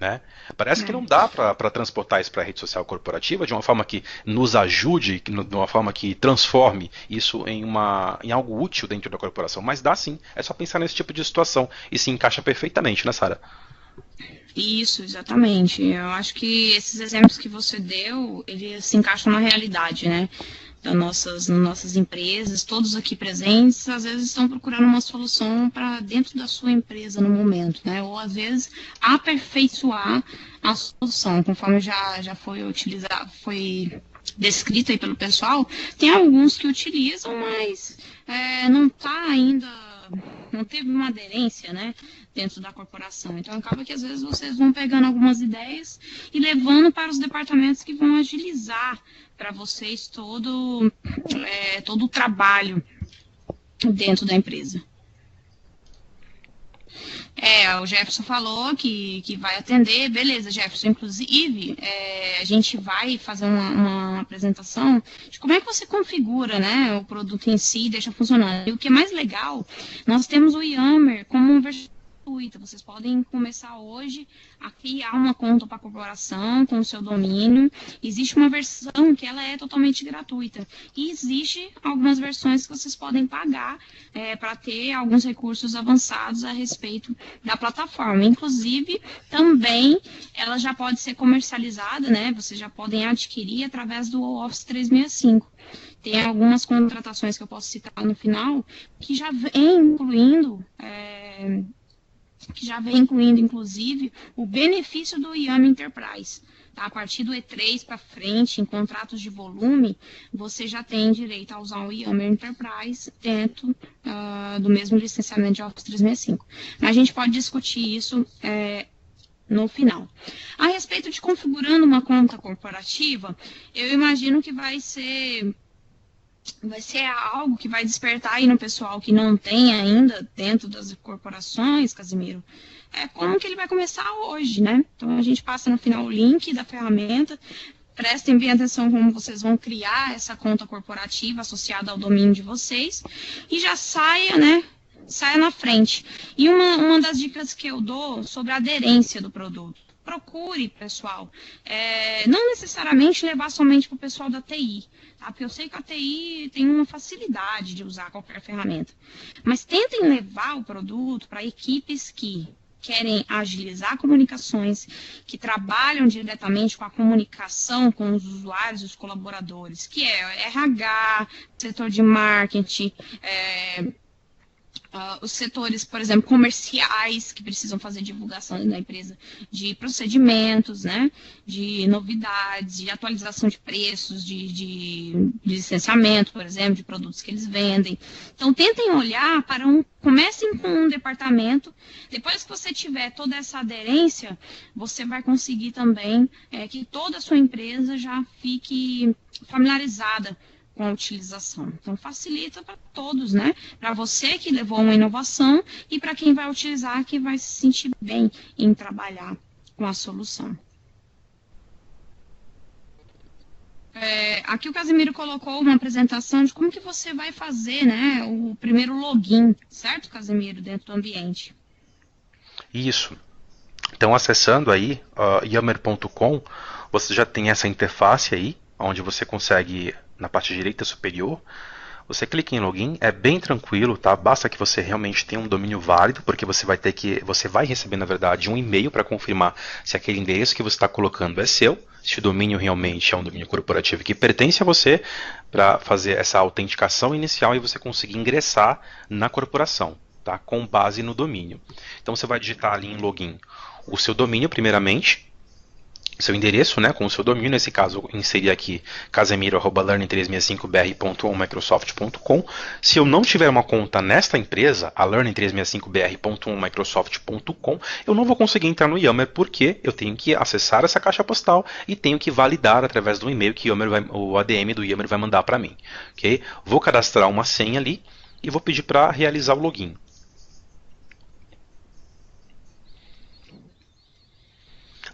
Speaker 1: Né? Parece que não dá para transportar isso para a rede social corporativa de uma forma que nos ajude, de uma forma que transforme isso em algo útil dentro da corporação, mas dá sim, é só pensar nesse tipo de situação e se encaixa perfeitamente, né, Sara?
Speaker 2: Isso, exatamente. Eu acho que esses exemplos que você deu, eles se encaixam na realidade, né? Das nossas empresas, todos aqui presentes, às vezes estão procurando uma solução para dentro da sua empresa no momento, né? Ou às vezes aperfeiçoar a solução, conforme já foi utilizado, foi descrito aí pelo pessoal. Tem alguns que utilizam, mas não está ainda, não teve uma aderência, né, dentro da corporação. Então acaba que às vezes vocês vão pegando algumas ideias e levando para os departamentos que vão agilizar para vocês todo o trabalho dentro da empresa. O Jefferson falou que vai atender, beleza, Jefferson. Inclusive, a gente vai fazer uma apresentação de como é que você configura, né, o produto em si e deixa funcionando. E o que é mais legal, nós temos o Yammer como um versículo gratuita. Vocês podem começar hoje a criar uma conta para a corporação com o seu domínio. Existe uma versão que ela é totalmente gratuita. E existe algumas versões que vocês podem pagar para ter alguns recursos avançados a respeito da plataforma. Inclusive, também ela já pode ser comercializada, né? Vocês já podem adquirir através do Office 365. Tem algumas contratações que eu posso citar no final que já vem incluindo, inclusive, o benefício do Yammer Enterprise. Tá? A partir do E3 para frente, em contratos de volume, você já tem direito a usar o Yammer Enterprise dentro do mesmo licenciamento de Office 365. Mas a gente pode discutir isso no final. A respeito de configurando uma conta corporativa, eu imagino que vai ser algo que vai despertar aí no pessoal que não tem ainda dentro das corporações, Casimiro, como que ele vai começar hoje, né? Então, a gente passa no final o link da ferramenta, prestem bem atenção como vocês vão criar essa conta corporativa associada ao domínio de vocês, e já saia na frente. E uma das dicas que eu dou sobre a aderência do produto. Procure, pessoal, não necessariamente levar somente para o pessoal da TI, tá? Porque eu sei que a TI tem uma facilidade de usar qualquer ferramenta, mas tentem levar o produto para equipes que querem agilizar comunicações, que trabalham diretamente com a comunicação com os usuários e os colaboradores, que é RH, setor de marketing, os setores, por exemplo, comerciais, que precisam fazer divulgação da empresa de procedimentos, né, de novidades, de atualização de preços, de licenciamento, por exemplo, de produtos que eles vendem. Então, tentem olhar comecem com um departamento, depois que você tiver toda essa aderência, você vai conseguir também que toda a sua empresa já fique familiarizada com a utilização. Então, facilita para todos, né? Para você que levou uma inovação e para quem vai utilizar, que vai se sentir bem em trabalhar com a solução. Aqui o Casimiro colocou uma apresentação de como que você vai fazer, né, o primeiro login, certo, Casimiro, dentro do ambiente?
Speaker 1: Isso. Então, acessando aí yammer.com, você já tem essa interface aí, onde você consegue, na parte direita superior, você clica em login, é bem tranquilo, tá? Basta que você realmente tenha um domínio válido, porque você vai receber, na verdade, um e-mail para confirmar se aquele endereço que você está colocando é seu, se o domínio realmente é um domínio corporativo que pertence a você, para fazer essa autenticação inicial e você conseguir ingressar na corporação, tá? Com base no domínio. Então você vai digitar ali em login o seu domínio primeiramente, seu endereço, né, com o seu domínio, nesse caso eu inseri aqui casemiro@learning365br.1microsoft.com. Se eu não tiver uma conta nesta empresa, a learning365br.1microsoft.com, eu não vou conseguir entrar no Yammer, porque eu tenho que acessar essa caixa postal e tenho que validar através do e-mail que o ADM do Yammer vai mandar para mim. Okay? Vou cadastrar uma senha ali e vou pedir para realizar o login.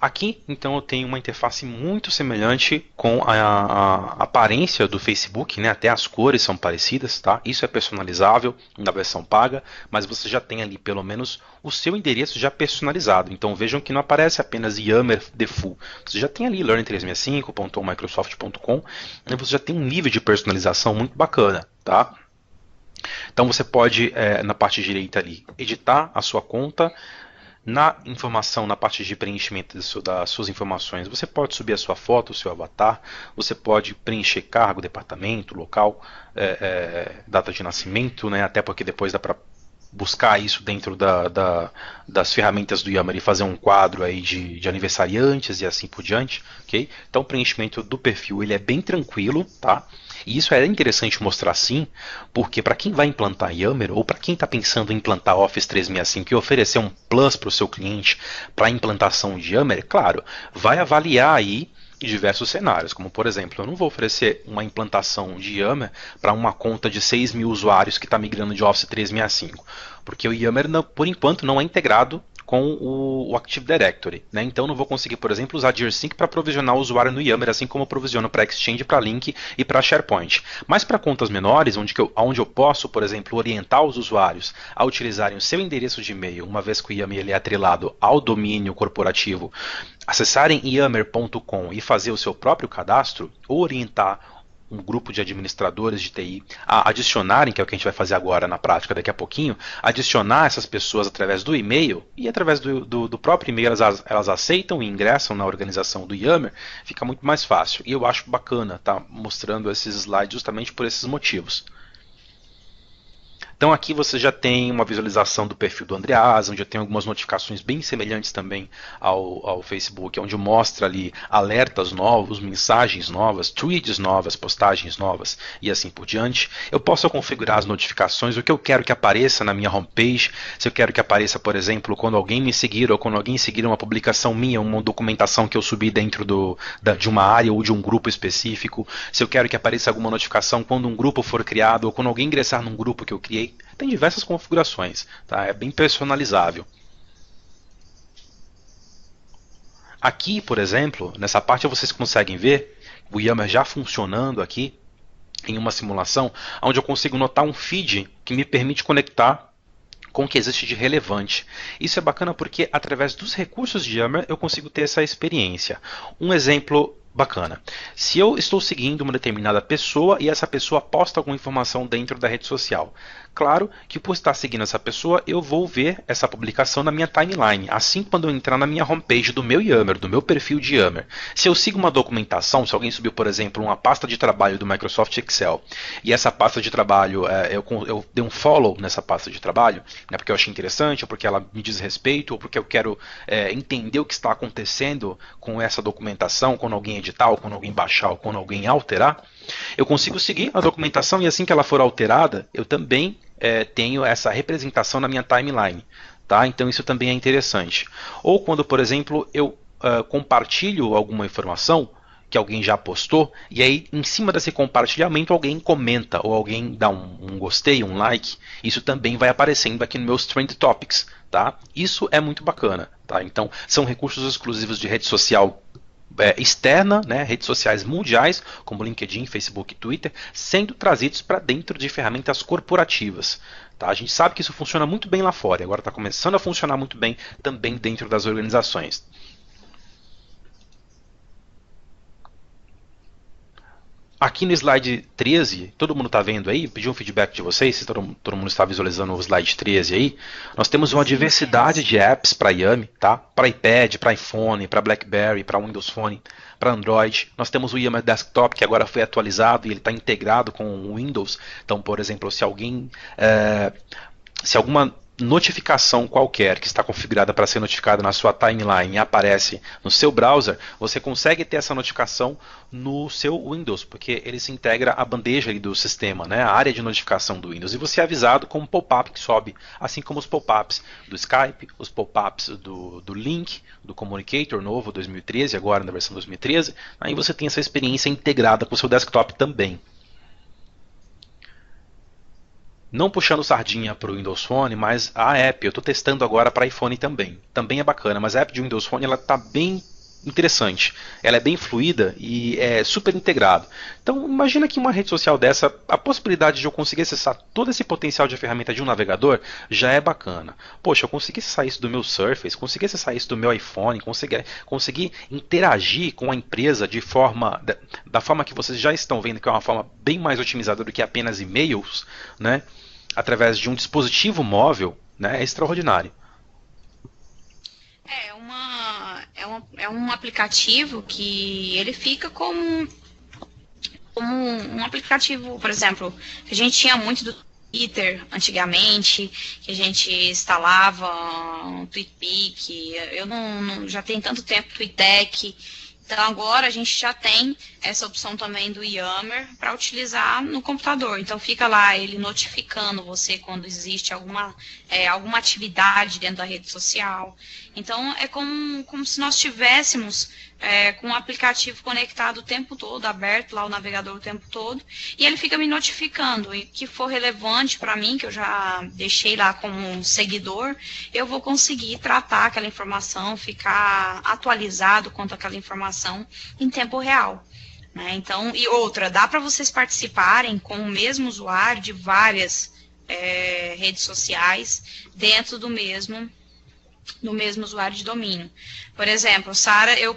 Speaker 1: Aqui, então, eu tenho uma interface muito semelhante com a aparência do Facebook, né? Até as cores são parecidas, tá? Isso é personalizável na versão paga, mas você já tem ali pelo menos o seu endereço já personalizado. Então vejam que não aparece apenas Yammer Default. Você já tem ali learning365.microsoft.com, e você já tem um nível de personalização muito bacana, tá? Então você pode, na parte direita ali, editar a sua conta. Na informação, na parte de preenchimento das suas informações, você pode subir a sua foto, o seu avatar, você pode preencher cargo, departamento, local, data de nascimento, né? Até porque depois dá para buscar isso dentro das ferramentas do Yammer e fazer um quadro aí de aniversariantes e assim por diante, ok? Então o preenchimento do perfil ele é bem tranquilo, tá? E isso é interessante mostrar sim, porque para quem vai implantar Yammer, ou para quem está pensando em implantar Office 365 e oferecer um plus para o seu cliente para a implantação de Yammer, claro, vai avaliar aí diversos cenários, como por exemplo, eu não vou oferecer uma implantação de Yammer para uma conta de 6.000 usuários que está migrando de Office 365, porque o Yammer, por enquanto, não é integrado com o Active Directory, né? Então não vou conseguir, por exemplo, usar DIRSync para provisionar o usuário no Yammer, assim como eu provisiono para Exchange, para Link e para SharePoint. Mas para contas menores, onde eu posso, por exemplo, orientar os usuários a utilizarem o seu endereço de e-mail, uma vez que o Yammer ele é atrelado ao domínio corporativo, acessarem yammer.com e fazer o seu próprio cadastro, ou orientar um grupo de administradores de TI a adicionarem, que é o que a gente vai fazer agora na prática daqui a pouquinho, adicionar essas pessoas através do e-mail, e através do próprio e-mail elas aceitam e ingressam na organização do Yammer, fica muito mais fácil. E eu acho bacana estar mostrando esses slides justamente por esses motivos. Então aqui você já tem uma visualização do perfil do Andreas, onde eu tenho algumas notificações bem semelhantes também ao Facebook, onde mostra ali alertas novos, mensagens novas, tweets novas, postagens novas e assim por diante. Eu posso configurar as notificações, o que eu quero que apareça na minha homepage, se eu quero que apareça, por exemplo, quando alguém me seguir ou quando alguém seguir uma publicação minha, uma documentação que eu subi dentro de uma área ou de um grupo específico, se eu quero que apareça alguma notificação quando um grupo for criado ou quando alguém ingressar num grupo que eu criei. Tem diversas configurações, tá? É bem personalizável. Aqui, por exemplo, nessa parte vocês conseguem ver o Yammer já funcionando aqui em uma simulação, onde eu consigo notar um feed que me permite conectar com o que existe de relevante. Isso é bacana porque através dos recursos de Yammer eu consigo ter essa experiência. Um exemplo bacana. Se eu estou seguindo uma determinada pessoa e essa pessoa posta alguma informação dentro da rede social, claro que por estar seguindo essa pessoa eu vou ver essa publicação na minha timeline, assim quando eu entrar na minha homepage do meu Yammer, do meu perfil de Yammer. Se eu sigo uma documentação, se alguém subiu, por exemplo, uma pasta de trabalho do Microsoft Excel e essa pasta de trabalho, eu dei um follow nessa pasta de trabalho, né, porque eu achei interessante, ou porque ela me diz respeito, ou porque eu quero entender o que está acontecendo com essa documentação, quando alguém editar, ou quando alguém baixar, ou quando alguém alterar, eu consigo seguir a documentação e assim que ela for alterada, eu também tenho essa representação na minha timeline. Tá? Então isso também é interessante. Ou quando, por exemplo, eu compartilho alguma informação que alguém já postou, e aí em cima desse compartilhamento alguém comenta, ou alguém dá um gostei, um like, isso também vai aparecendo aqui no meus Trend Topics. Tá? Isso é muito bacana. Tá? Então são recursos exclusivos de rede social externa, né, redes sociais mundiais, como LinkedIn, Facebook e Twitter, sendo trazidos para dentro de ferramentas corporativas. Tá? A gente sabe que isso funciona muito bem lá fora, e agora está começando a funcionar muito bem também dentro das organizações. Aqui no slide 13, todo mundo está vendo aí? Pedi um feedback de vocês, se todo mundo está visualizando o slide 13 aí. Nós temos uma diversidade de apps para Yammer, tá? Para iPad, para iPhone, para BlackBerry, para Windows Phone, para Android. Nós temos o Yammer Desktop, que agora foi atualizado e ele está integrado com o Windows. Então, por exemplo, se alguma notificação qualquer que está configurada para ser notificada na sua timeline aparece no seu browser, você consegue ter essa notificação no seu Windows, porque ele se integra à bandeja do sistema, né, a área de notificação do Windows, e você é avisado com um pop-up que sobe, assim como os pop-ups do Skype, os pop-ups do Link, do Communicator novo 2013, agora na versão 2013, aí você tem essa experiência integrada com o seu desktop também. Não puxando sardinha para o Windows Phone, mas a app eu estou testando agora para iPhone também. Também é bacana, mas a app de Windows Phone ela está bem interessante. Ela é bem fluida e é super integrado. Então imagina que uma rede social dessa, a possibilidade de eu conseguir acessar todo esse potencial de ferramenta de um navegador já é bacana. Poxa, eu consegui acessar isso do meu Surface, consegui acessar isso do meu iPhone, consegui interagir com a empresa da forma que vocês já estão vendo, que é uma forma bem mais otimizada do que apenas e-mails, né? Através de um dispositivo móvel, né, é extraordinário.
Speaker 2: É um aplicativo que ele fica como um aplicativo, por exemplo, que a gente tinha muito do Twitter antigamente, que a gente instalava um TweetPic, já tem tanto tempo TweetDeck. Então agora a gente já tem essa opção também do Yammer para utilizar no computador. Então fica lá ele notificando você quando existe alguma atividade dentro da rede social. Então, é como se nós tivéssemos com o aplicativo conectado o tempo todo, aberto lá o navegador o tempo todo, e ele fica me notificando, e que for relevante para mim, que eu já deixei lá como um seguidor, eu vou conseguir tratar aquela informação, ficar atualizado quanto àquela informação em tempo real. Né? Então, e outra, dá para vocês participarem com o mesmo usuário de várias redes sociais dentro do mesmo usuário de domínio. Por exemplo, Sara, eu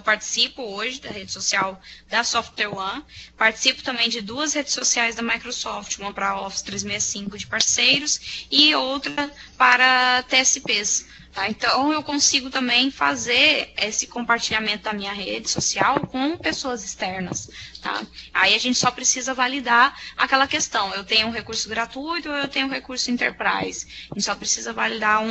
Speaker 2: participo hoje da rede social da SoftwareOne, participo também de 2 redes sociais da Microsoft, uma para Office 365 de parceiros e outra para TSPs. Tá? Então, eu consigo também fazer esse compartilhamento da minha rede social com pessoas externas. Tá? Aí a gente só precisa validar aquela questão. Eu tenho um recurso gratuito ou eu tenho um recurso enterprise? A gente só precisa validar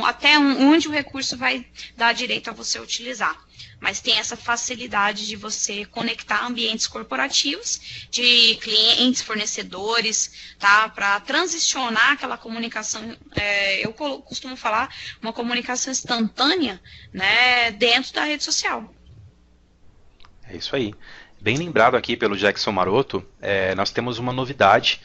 Speaker 2: onde o recurso vai dar direito a você utilizar. Mas tem essa facilidade de você conectar ambientes corporativos, de clientes, fornecedores, tá? Para transicionar aquela comunicação, eu costumo falar, uma comunicação instantânea, né, dentro da rede social.
Speaker 1: É isso aí. Bem lembrado aqui pelo Jackson Maroto, nós temos uma novidade.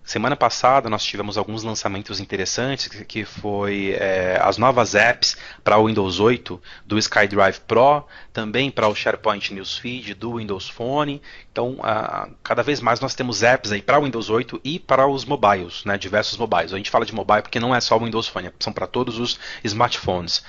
Speaker 1: Semana passada nós tivemos alguns lançamentos interessantes, que foi as novas apps para o Windows 8 do SkyDrive Pro, também para o SharePoint Newsfeed do Windows Phone. Então, cada vez mais nós temos apps aí para o Windows 8 e para os mobiles, né, diversos mobiles. A gente fala de mobile porque não é só o Windows Phone, são para todos os smartphones.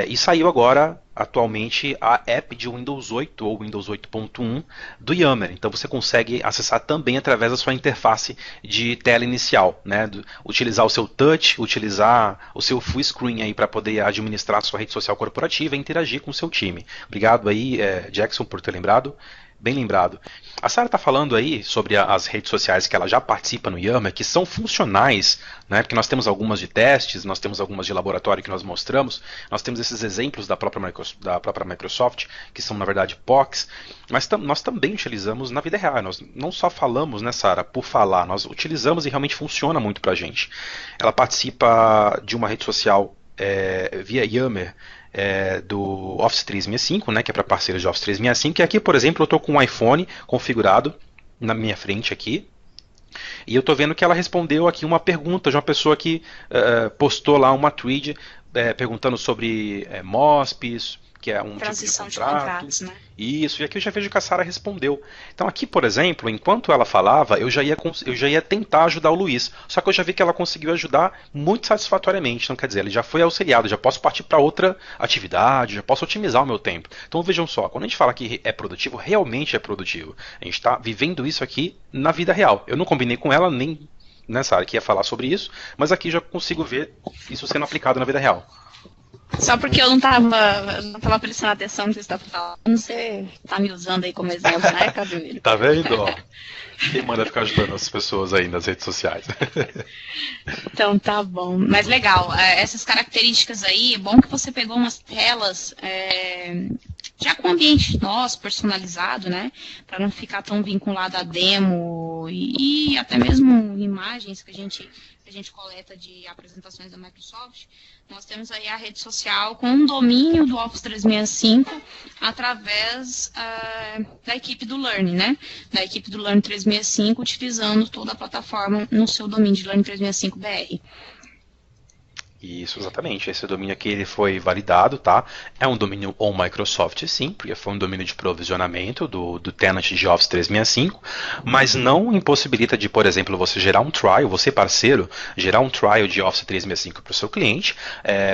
Speaker 1: E saiu agora, atualmente, a app de Windows 8 ou Windows 8.1 do Yammer. Então você consegue acessar também através da sua interface de tela inicial, né? Utilizar o seu touch, utilizar o seu full screen aí para poder administrar a sua rede social corporativa e interagir com o seu time. Obrigado aí, Jackson, por ter lembrado. Bem lembrado. A Sara está falando aí sobre as redes sociais que ela já participa no Yammer, que são funcionais, né? Porque nós temos algumas de testes, nós temos algumas de laboratório que nós mostramos, nós temos esses exemplos da própria Microsoft, que são na verdade POCs, mas nós também utilizamos na vida real. Nós não só falamos, né, Sara, por falar, nós utilizamos e realmente funciona muito para a gente. Ela participa de uma rede social via Yammer, do Office 365, né, que é para parceiros de Office 365, que aqui, por exemplo, eu estou com um iPhone configurado na minha frente aqui, e eu estou vendo que ela respondeu aqui uma pergunta de uma pessoa que postou lá uma thread perguntando sobre MOSPs, que é um
Speaker 2: transição
Speaker 1: tipo de contrato.
Speaker 2: contratos, né?
Speaker 1: Isso, e aqui eu já vejo que a Sara respondeu. Então aqui, por exemplo, enquanto ela falava, eu já ia tentar ajudar o Luiz. Só que eu já vi que ela conseguiu ajudar muito satisfatoriamente. Então quer dizer, ele já foi auxiliado, já posso partir para outra atividade, já posso otimizar o meu tempo. Então vejam só, quando a gente fala que é produtivo, realmente é produtivo. A gente está vivendo isso aqui na vida real. Eu não combinei com ela, nem nessa área que ia falar sobre isso, mas aqui já consigo ver isso sendo aplicado na vida real.
Speaker 2: Só porque eu não estava prestando atenção no que você estava falando, você está me usando aí como exemplo, né, Casimiro?
Speaker 1: Tá vendo? Quem manda ficar ajudando as pessoas aí nas redes sociais?
Speaker 2: Então tá bom. Mas legal, essas características aí, é bom que você pegou umas telas já com o ambiente nosso, personalizado, né? Para não ficar tão vinculado a demo e até mesmo imagens que a gente coleta de apresentações da Microsoft. Nós temos aí a rede social com um domínio do Office 365 através da equipe do Learn, né? Da equipe do Learn 365, utilizando toda a plataforma no seu domínio de Learn 365 BR.
Speaker 1: Isso, exatamente. Esse domínio aqui ele foi validado, tá? É um domínio on Microsoft, sim, porque foi um domínio de provisionamento do tenant de Office 365, mas não impossibilita de, por exemplo, você gerar um trial, você parceiro, gerar um trial de Office 365 para o seu cliente,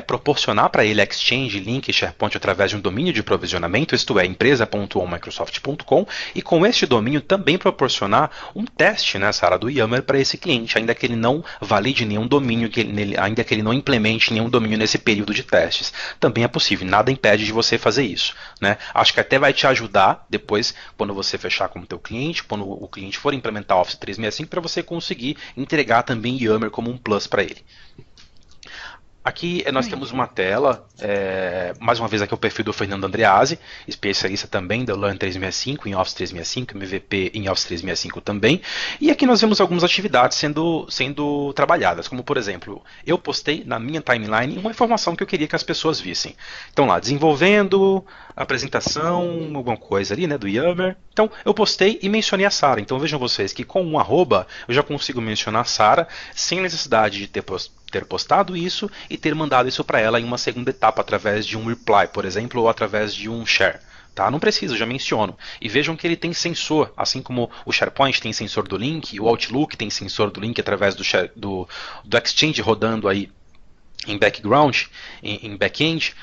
Speaker 1: proporcionar para ele Exchange, Link e SharePoint através de um domínio de provisionamento, isto é, empresa.onmicrosoft.com, e com este domínio também proporcionar um teste, né, Sara, do Yammer para esse cliente, ainda que ele não valide nenhum domínio, ainda que ele não implemente nenhum domínio nesse período de testes. Também é possível, nada impede de você fazer isso, né? Acho que até vai te ajudar depois, quando você fechar com o teu cliente, quando o cliente for implementar Office 365, para você conseguir entregar também Yammer como um plus para ele. Aqui nós temos uma tela, mais uma vez aqui é o perfil do Fernando Andreazzi, especialista também da Learn 365, em Office 365, MVP em Office 365 também. E aqui nós vemos algumas atividades sendo trabalhadas, como por exemplo, eu postei na minha timeline uma informação que eu queria que as pessoas vissem. Então lá, desenvolvendo, apresentação, alguma coisa ali, né, do Yammer. Então eu postei e mencionei a Sara. Então vejam vocês que com um arroba eu já consigo mencionar a Sara sem necessidade de ter postado isso e ter mandado isso para ela em uma segunda etapa através de um reply, por exemplo, ou através de um share. Tá? Não preciso, já menciono. E vejam que ele tem sensor, assim como o SharePoint tem sensor do link, o Outlook tem sensor do link através do Exchange rodando aí em background, em back-end.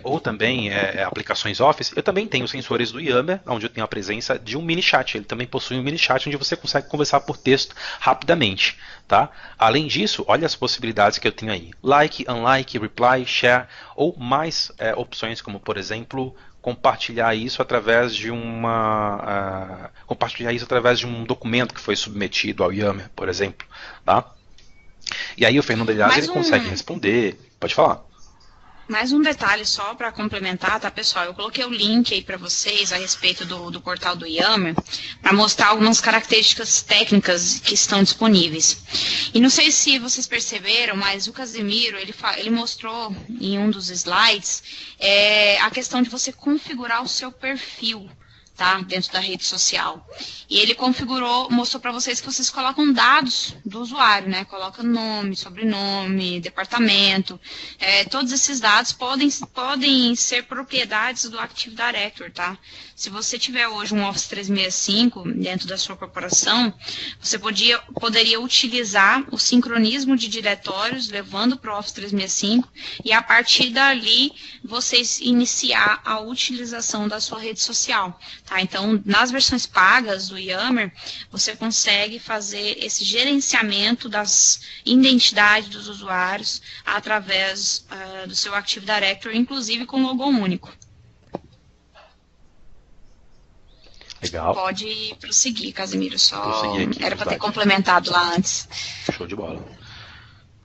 Speaker 1: Ou também aplicações Office, eu também tenho sensores do Yammer, onde eu tenho a presença de um mini chat. Ele também possui um mini chat onde você consegue conversar por texto rapidamente. Tá? Além disso, olha as possibilidades que eu tenho aí. Like, unlike, reply, share, ou mais opções como, por exemplo, compartilhar isso através de um documento que foi submetido ao Yammer, por exemplo. Tá? E aí o Fernando Elias ele consegue responder. Pode falar.
Speaker 2: Mais um detalhe só para complementar, tá, pessoal? Eu coloquei o link aí para vocês a respeito do portal do Yammer para mostrar algumas características técnicas que estão disponíveis. E não sei se vocês perceberam, mas o Casimiro, ele mostrou em um dos slides a questão de você configurar o seu perfil, tá, dentro da rede social. E ele mostrou para vocês que vocês colocam dados do usuário, né? Coloca nome, sobrenome, departamento. Todos esses dados podem ser propriedades do Active Directory, tá? Se você tiver hoje um Office 365 dentro da sua corporação, você poderia utilizar o sincronismo de diretórios levando para o Office 365 e a partir dali vocês iniciar a utilização da sua rede social. Tá? Então, nas versões pagas do Yammer, você consegue fazer esse gerenciamento das identidades dos usuários através do seu Active Directory, inclusive com logo único.
Speaker 1: Legal.
Speaker 2: Pode prosseguir, Casimiro, era para ter complementado lá antes.
Speaker 1: Show de bola.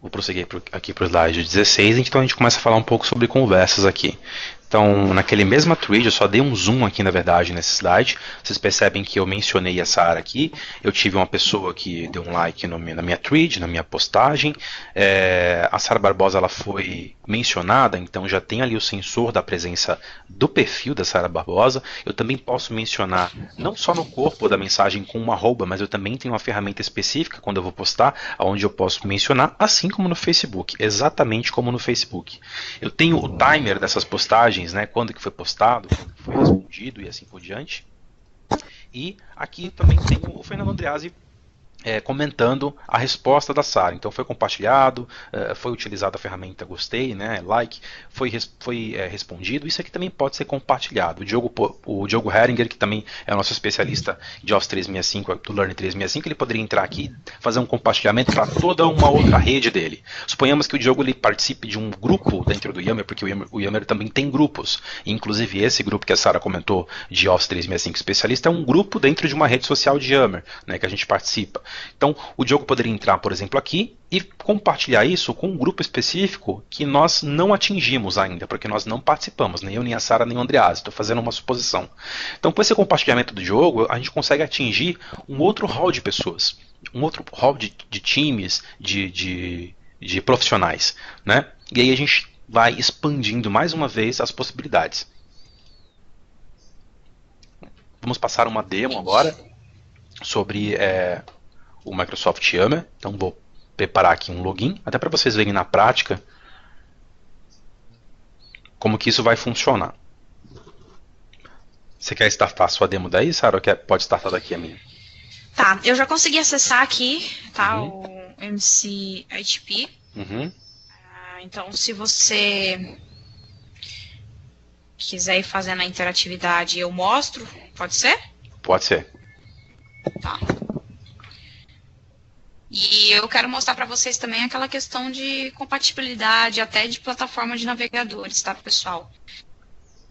Speaker 1: Vou prosseguir aqui para o slide 16, então a gente começa a falar um pouco sobre conversas aqui. Então, naquele mesma thread, eu só dei um zoom aqui, na verdade, nesse slide. Vocês percebem que eu mencionei essa área aqui. Eu tive uma pessoa que deu um like na minha thread, na minha postagem. A Sara Barbosa ela foi mencionada, então já tem ali o sensor da presença do perfil da Sara Barbosa. Eu também posso mencionar, não só no corpo da mensagem com um arroba, mas eu também tenho uma ferramenta específica quando eu vou postar, onde eu posso mencionar, assim como no Facebook, exatamente como no Facebook. Eu tenho o timer dessas postagens, né, quando que foi postado, quando que foi respondido e assim por diante. E aqui também tem o Fernando Andreazzi comentando a resposta da Sara. Então foi compartilhado, foi utilizada a ferramenta gostei, né, like, foi respondido. Isso aqui também pode ser compartilhado. O Diogo Heringer, que também é o nosso especialista de Office 365, do Learn 365, ele poderia entrar aqui e fazer um compartilhamento para toda uma outra rede dele. Suponhamos que o Diogo ele participe de um grupo dentro do Yammer, porque o Yammer também tem grupos. Inclusive esse grupo que a Sara comentou de Office 365 especialista é um grupo dentro de uma rede social de Yammer, né, que a gente participa. Então, o Diogo poderia entrar, por exemplo, aqui e compartilhar isso com um grupo específico que nós não atingimos ainda, porque nós não participamos, nem eu, nem a Sara, nem o Andreazzi. Estou fazendo uma suposição. Então, com esse compartilhamento do Diogo, a gente consegue atingir um outro hall de pessoas, um outro hall de times, de profissionais, né? E aí a gente vai expandindo mais uma vez as possibilidades. Vamos passar uma demo agora sobre o Microsoft Yammer. Então vou preparar aqui um login, até para vocês verem na prática como que isso vai funcionar. Você quer startar a sua demo daí, Sara, ou pode startar daqui a minha?
Speaker 2: Tá, eu já consegui acessar aqui, tá, o MCHP. Então, se você quiser ir fazendo a interatividade, eu mostro, pode ser?
Speaker 1: Pode ser.
Speaker 2: Tá. E eu quero mostrar para vocês também aquela questão de compatibilidade até de plataforma de navegadores, tá, pessoal?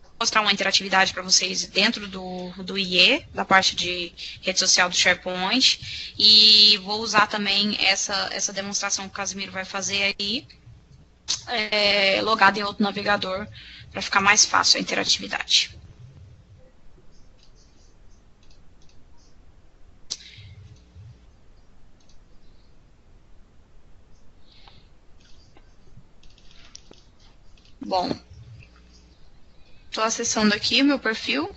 Speaker 2: Vou mostrar uma interatividade para vocês dentro do IE, da parte de rede social do SharePoint, e vou usar também essa demonstração que o Casimiro vai fazer aí logado em outro navegador para ficar mais fácil a interatividade. Bom, estou acessando aqui o meu perfil.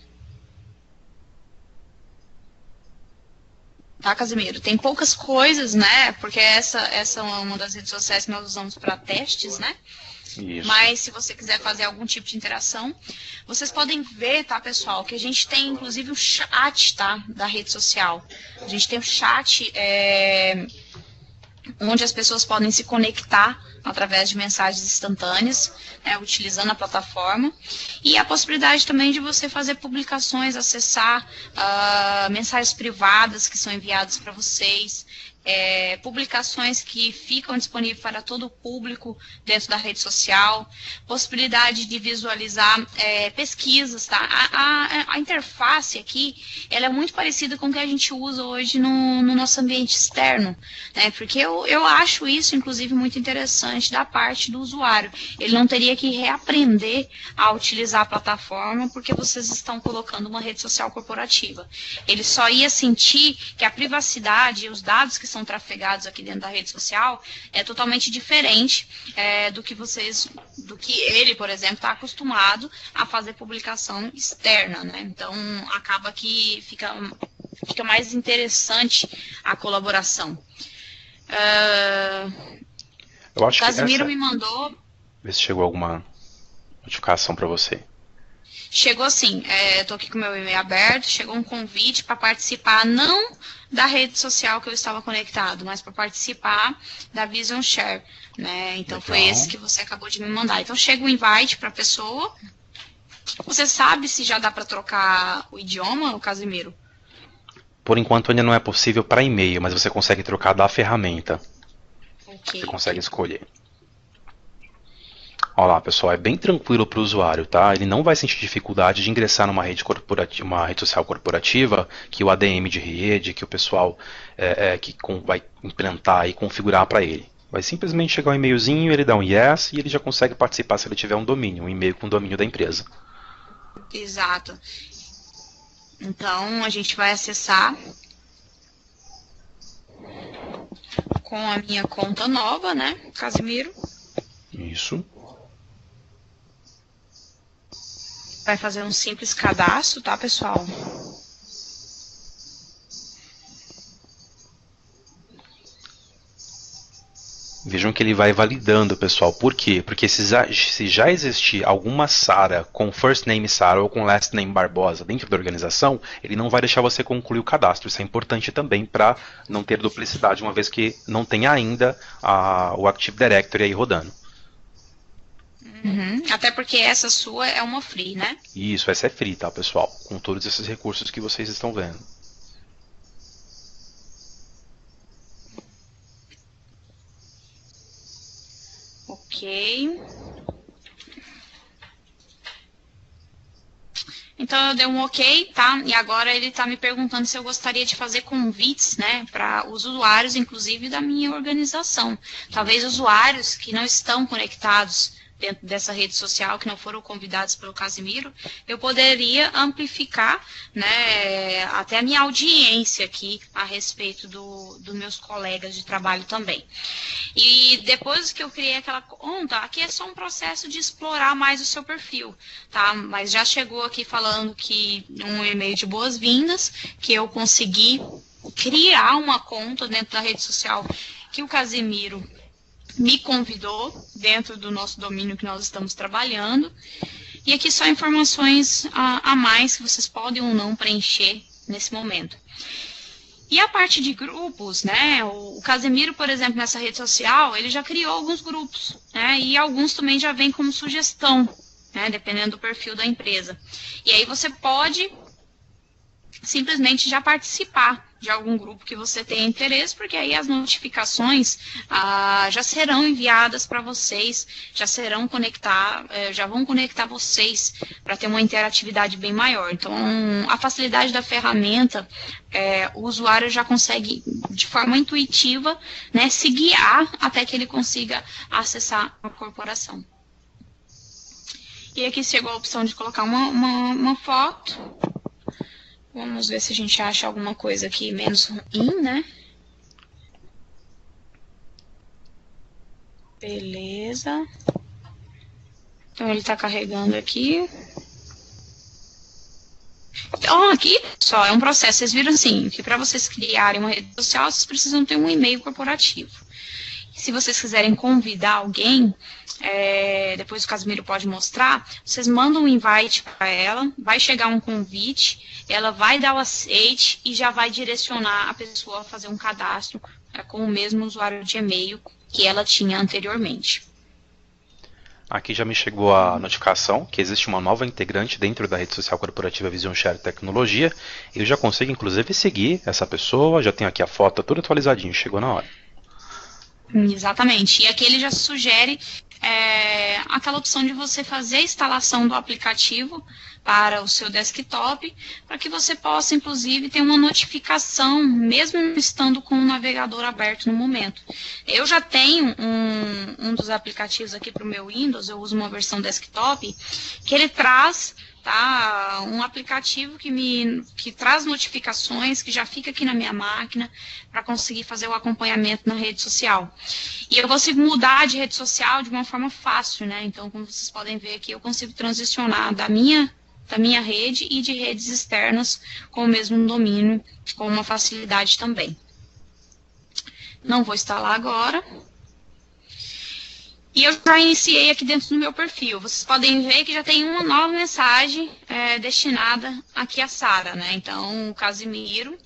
Speaker 2: Tá, Casimiro? Tem poucas coisas, né? Porque essa é uma das redes sociais que nós usamos para testes, né? Isso. Mas se você quiser fazer algum tipo de interação, vocês podem ver, tá, pessoal, que a gente tem inclusive o chat, tá, da rede social. A gente tem o chat onde as pessoas podem se conectar através de mensagens instantâneas, utilizando a plataforma, e a possibilidade também de você fazer publicações, acessar mensagens privadas que são enviadas para vocês, publicações que ficam disponíveis para todo o público dentro da rede social, possibilidade de visualizar pesquisas, tá? A interface aqui, ela é muito parecida com o que a gente usa hoje no nosso ambiente externo, né? Porque eu acho isso, inclusive, muito interessante da parte do usuário. Ele não teria que reaprender a utilizar a plataforma porque vocês estão colocando uma rede social corporativa. Ele só ia sentir que a privacidade e os dados que são trafegados aqui dentro da rede social é totalmente diferente do que ele, por exemplo, está acostumado a fazer publicação externa, né? Então, acaba que fica mais interessante a colaboração.
Speaker 1: Eu acho
Speaker 2: o Casimiro
Speaker 1: que
Speaker 2: me mandou...
Speaker 1: Vê se chegou alguma notificação para você.
Speaker 2: Chegou sim, estou aqui com o meu e-mail aberto, chegou um convite para participar, não da rede social que eu estava conectado, mas para participar da Vision Share, né? Então, legal. Foi esse que você acabou de me mandar. Então, chega o invite para a pessoa. Você sabe se já dá para trocar o idioma, o Casimiro?
Speaker 1: Por enquanto ainda não é possível para e-mail, mas você consegue trocar da ferramenta. Okay. Você consegue escolher. Olha lá, pessoal, é bem tranquilo para o usuário, tá? Ele não vai sentir dificuldade de ingressar numa rede corporativa, uma rede social corporativa, que o ADM de rede, que o pessoal vai implantar e configurar para ele. Vai simplesmente chegar um e-mailzinho, ele dá um yes e ele já consegue participar se ele tiver um domínio, um e-mail com o domínio da empresa.
Speaker 2: Exato. Então, a gente vai acessar com a minha conta nova, né, Casimiro?
Speaker 1: Isso.
Speaker 2: Vai fazer um simples cadastro, tá, pessoal?
Speaker 1: Vejam que ele vai validando, pessoal. Por quê? Porque se já existir alguma Sara com first name Sara ou com last name Barbosa dentro da organização, ele não vai deixar você concluir o cadastro. Isso é importante também para não ter duplicidade, uma vez que não tem ainda o Active Directory aí rodando.
Speaker 2: Uhum. Até porque essa sua é uma free, né?
Speaker 1: Isso, essa é free, tá, pessoal? Com todos esses recursos que vocês estão vendo.
Speaker 2: Ok. Então eu dei um ok, tá? E agora ele tá me perguntando se eu gostaria de fazer convites, né, para os usuários, inclusive da minha organização. Talvez usuários que não estão conectados dentro dessa rede social, que não foram convidados pelo Casimiro, eu poderia amplificar, né, até a minha audiência aqui a respeito dos meus colegas de trabalho também. E depois que eu criei aquela conta, aqui é só um processo de explorar mais o seu perfil, tá? Mas já chegou aqui falando que um e-mail de boas-vindas, que eu consegui criar uma conta dentro da rede social que o Casimiro me convidou dentro do nosso domínio que nós estamos trabalhando. E aqui só informações a mais que vocês podem ou não preencher nesse momento. E a parte de grupos, né, o Casimiro, por exemplo, nessa rede social, ele já criou alguns grupos, né, e alguns também já vêm como sugestão, né, dependendo do perfil da empresa. E aí você pode simplesmente já participar, de algum grupo que você tenha interesse, porque aí as notificações já serão enviadas para vocês, já vão conectar vocês para ter uma interatividade bem maior. Então, a facilidade da ferramenta, o usuário já consegue, de forma intuitiva, né, se guiar até que ele consiga acessar a corporação. E aqui chegou a opção de colocar uma foto. Vamos ver se a gente acha alguma coisa aqui menos ruim, né? Beleza. Então, ele está carregando aqui. Então, aqui, só é um processo. Vocês viram assim, que para vocês criarem uma rede social, vocês precisam ter um e-mail corporativo. Se vocês quiserem convidar alguém, depois o Casimiro pode mostrar, vocês mandam um invite para ela, vai chegar um convite, ela vai dar o aceite e já vai direcionar a pessoa a fazer um cadastro com o mesmo usuário de e-mail que ela tinha anteriormente.
Speaker 1: Aqui já me chegou a notificação que existe uma nova integrante dentro da rede social corporativa Vision Share Tecnologia. Eu já consigo, inclusive, seguir essa pessoa, já tenho aqui a foto, tudo atualizadinho, chegou na hora.
Speaker 2: Exatamente. E aqui ele já sugere aquela opção de você fazer a instalação do aplicativo para o seu desktop, para que você possa, inclusive, ter uma notificação, mesmo estando com o navegador aberto no momento. Eu já tenho um dos aplicativos aqui para o meu Windows, eu uso uma versão desktop, que ele traz um aplicativo que traz notificações, que já fica aqui na minha máquina, para conseguir fazer o acompanhamento na rede social. E eu consigo mudar de rede social de uma forma fácil, né? Então, como vocês podem ver aqui, eu consigo transicionar da minha rede e de redes externas com o mesmo domínio, com uma facilidade também. Não vou instalar agora. E eu já iniciei aqui dentro do meu perfil. Vocês podem ver que já tem uma nova mensagem destinada aqui a Sara, né? Então, o Casimiro,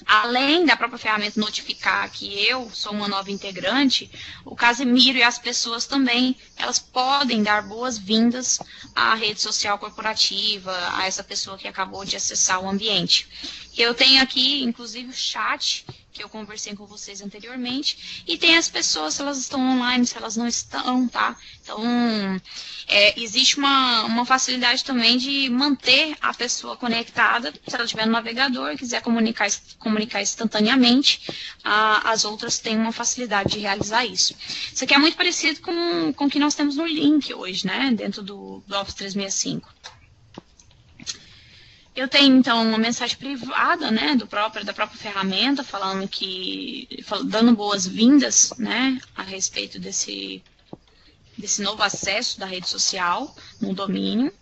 Speaker 2: além da própria ferramenta notificar que eu sou uma nova integrante, o Casimiro e as pessoas também, elas podem dar boas-vindas à rede social corporativa, a essa pessoa que acabou de acessar o ambiente. Eu tenho aqui, inclusive, o chat, que eu conversei com vocês anteriormente, e tem as pessoas, se elas estão online, se elas não estão, tá? Então, existe uma facilidade também de manter a pessoa conectada, se ela tiver no navegador e quiser comunicar instantaneamente, as outras têm uma facilidade de realizar isso. Isso aqui é muito parecido com o que nós temos no link hoje, né, dentro do Office 365. Eu tenho, então, uma mensagem privada, né, da própria ferramenta, dando boas-vindas, né, a respeito desse novo acesso da rede social no domínio.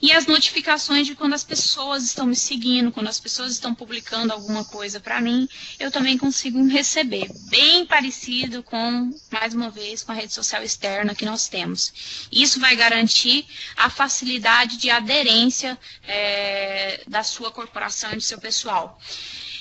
Speaker 2: E as notificações de quando as pessoas estão me seguindo, quando as pessoas estão publicando alguma coisa para mim, eu também consigo receber. Bem parecido com, mais uma vez, com a rede social externa que nós temos. Isso vai garantir a facilidade de aderência da sua corporação e do seu pessoal.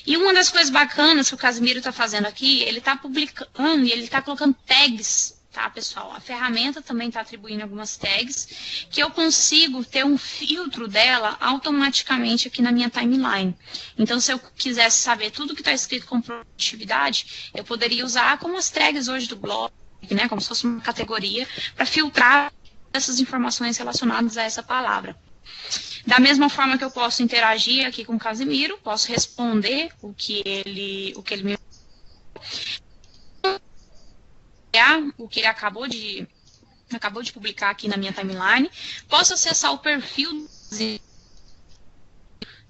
Speaker 2: E uma das coisas bacanas que o Casimiro está fazendo aqui, ele está publicando e ele está colocando tags. Tá, pessoal? A ferramenta também está atribuindo algumas tags que eu consigo ter um filtro dela automaticamente aqui na minha timeline. Então, se eu quisesse saber tudo que está escrito com produtividade, eu poderia usar como as tags hoje do blog, né, como se fosse uma categoria, para filtrar essas informações relacionadas a essa palavra. Da mesma forma que eu posso interagir aqui com o Casimiro, posso responder o que ele me o que ele acabou de publicar aqui na minha timeline, posso acessar o perfil,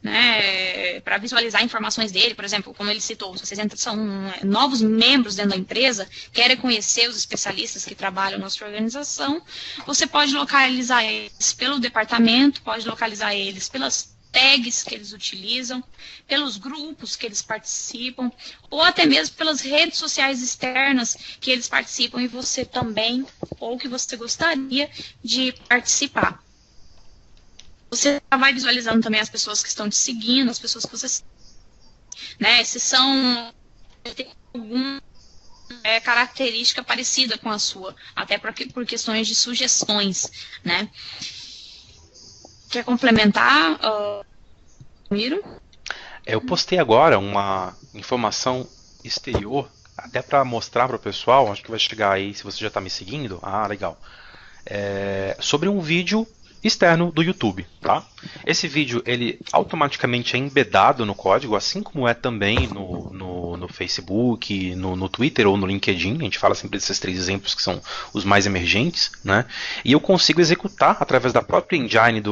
Speaker 2: né, para visualizar informações dele, por exemplo, como ele citou, se vocês são novos membros dentro da empresa, querem conhecer os especialistas que trabalham na sua organização, você pode localizar eles pelo departamento, pode localizar eles pelas tags que eles utilizam, pelos grupos que eles participam, ou até mesmo pelas redes sociais externas que eles participam e você também, ou que você gostaria de participar. Você vai visualizando também as pessoas que estão te seguindo, as pessoas que você, né, se tem alguma característica parecida com a sua, até por questões de sugestões, né? Quer complementar, Miro?
Speaker 1: Eu postei agora uma informação exterior, até para mostrar para o pessoal, acho que vai chegar aí se você já está me seguindo. Ah, legal. Sobre um vídeo externo do YouTube, tá? Esse vídeo ele automaticamente é embedado no código, assim como é também no Facebook, no Twitter ou no LinkedIn. A gente fala sempre desses três exemplos que são os mais emergentes, né? E eu consigo executar através da própria engine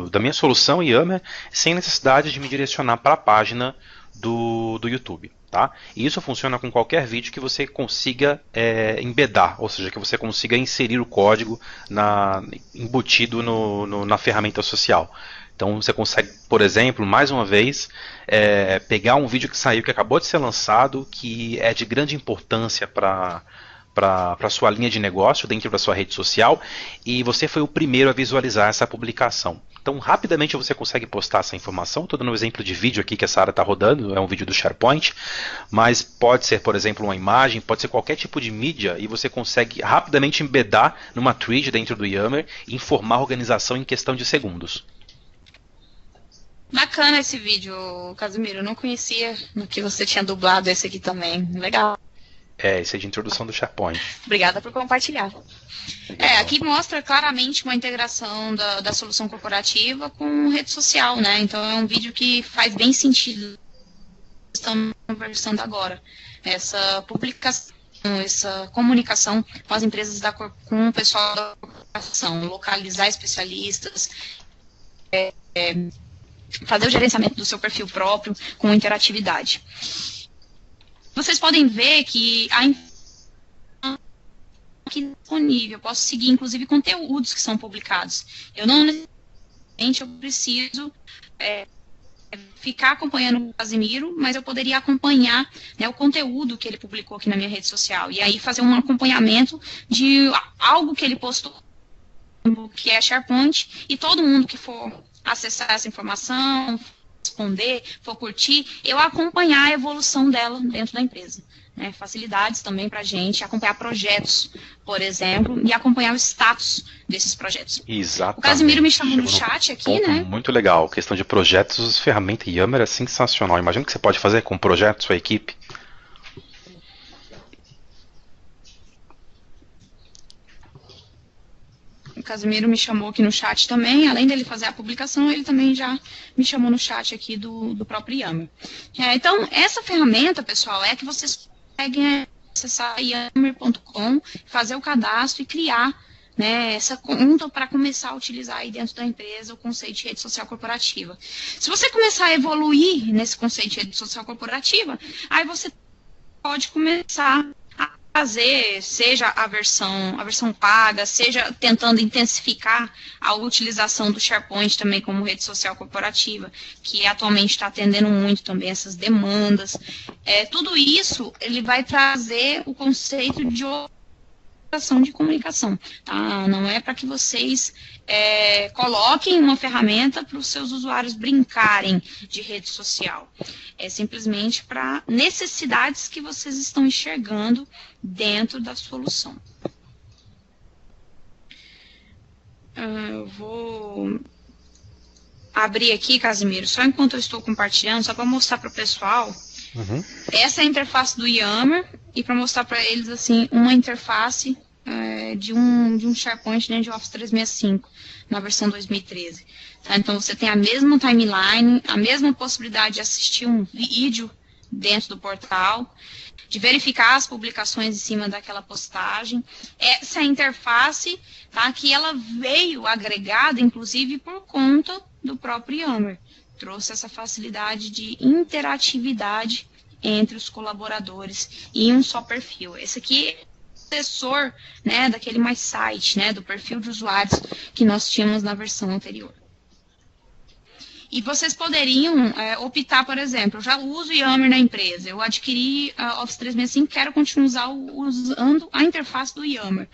Speaker 1: da minha solução Yammer, sem necessidade de me direcionar para a página do YouTube. Tá? E isso funciona com qualquer vídeo que você consiga embedar, ou seja, que você consiga inserir o código embutido na ferramenta social. Então você consegue, por exemplo, mais uma vez, pegar um vídeo que saiu, que acabou de ser lançado, que é de grande importância para a sua linha de negócio dentro da sua rede social, e você foi o primeiro a visualizar essa publicação. Então, rapidamente você consegue postar essa informação. Estou dando um exemplo de vídeo aqui que a Sara está rodando, é um vídeo do SharePoint, mas pode ser, por exemplo, uma imagem, pode ser qualquer tipo de mídia, e você consegue rapidamente embedar numa thread dentro do Yammer e informar a organização em questão de segundos.
Speaker 2: Bacana esse vídeo, Casimiro. Eu não conhecia que você tinha dublado esse aqui também. Legal.
Speaker 1: Esse é de introdução do SharePoint.
Speaker 2: Obrigada por compartilhar. Aqui mostra claramente uma integração da solução corporativa com rede social, né? Então é um vídeo que faz bem sentido. Estamos conversando agora. Essa publicação, essa comunicação com as empresas, com o pessoal da corporação, localizar especialistas, fazer o gerenciamento do seu perfil próprio com interatividade. Vocês podem ver que a informação aqui disponível, eu posso seguir inclusive conteúdos que são publicados. Eu não necessariamente eu preciso ficar acompanhando o Casimiro, mas eu poderia acompanhar, né, o conteúdo que ele publicou aqui na minha rede social, e aí fazer um acompanhamento de algo que ele postou, que é SharePoint, e todo mundo que for acessar essa informação, responder, for curtir, eu acompanhar a evolução dela dentro da empresa. Né? Facilidades também para a gente acompanhar projetos, por exemplo, e acompanhar o status desses projetos.
Speaker 1: Exatamente.
Speaker 2: O Casimiro me chamou no chat aqui, né?
Speaker 1: Muito legal. Questão de projetos, ferramenta Yammer é sensacional. Imagina o que você pode fazer com projetos, sua equipe.
Speaker 2: O Casimiro me chamou aqui no chat também, além dele fazer a publicação, ele também já me chamou no chat aqui do próprio Yammer. Então, essa ferramenta, pessoal, é que vocês conseguem acessar yammer.com, fazer o cadastro e criar, né, essa conta para começar a utilizar aí dentro da empresa o conceito de rede social corporativa. Se você começar a evoluir nesse conceito de rede social corporativa, aí você pode começar fazer, seja a versão paga, seja tentando intensificar a utilização do SharePoint também como rede social corporativa, que atualmente está atendendo muito também essas demandas. Tudo isso, ele vai trazer o conceito de operação de comunicação, tá? Não é para que vocês coloquem uma ferramenta para os seus usuários brincarem de rede social. É simplesmente para necessidades que vocês estão enxergando dentro da solução. Eu vou abrir aqui, Casimiro, só enquanto eu estou compartilhando, só para mostrar para o pessoal. Essa é a interface do Yammer, e para mostrar para eles assim uma interface de um SharePoint dentro de Office 365, na versão 2013. Tá? Então, você tem a mesma timeline, a mesma possibilidade de assistir um vídeo dentro do portal, de verificar as publicações em cima daquela postagem. Essa é a interface, tá, que ela veio agregada, inclusive, por conta do próprio Yammer. Trouxe essa facilidade de interatividade entre os colaboradores em um só perfil. Esse aqui é o sucessor, né, daquele My Site, né, do perfil de usuários que nós tínhamos na versão anterior. E vocês poderiam optar, por exemplo, eu já uso Yammer na empresa, eu adquiri a Office 365, quero continuar usando a interface do Yammer.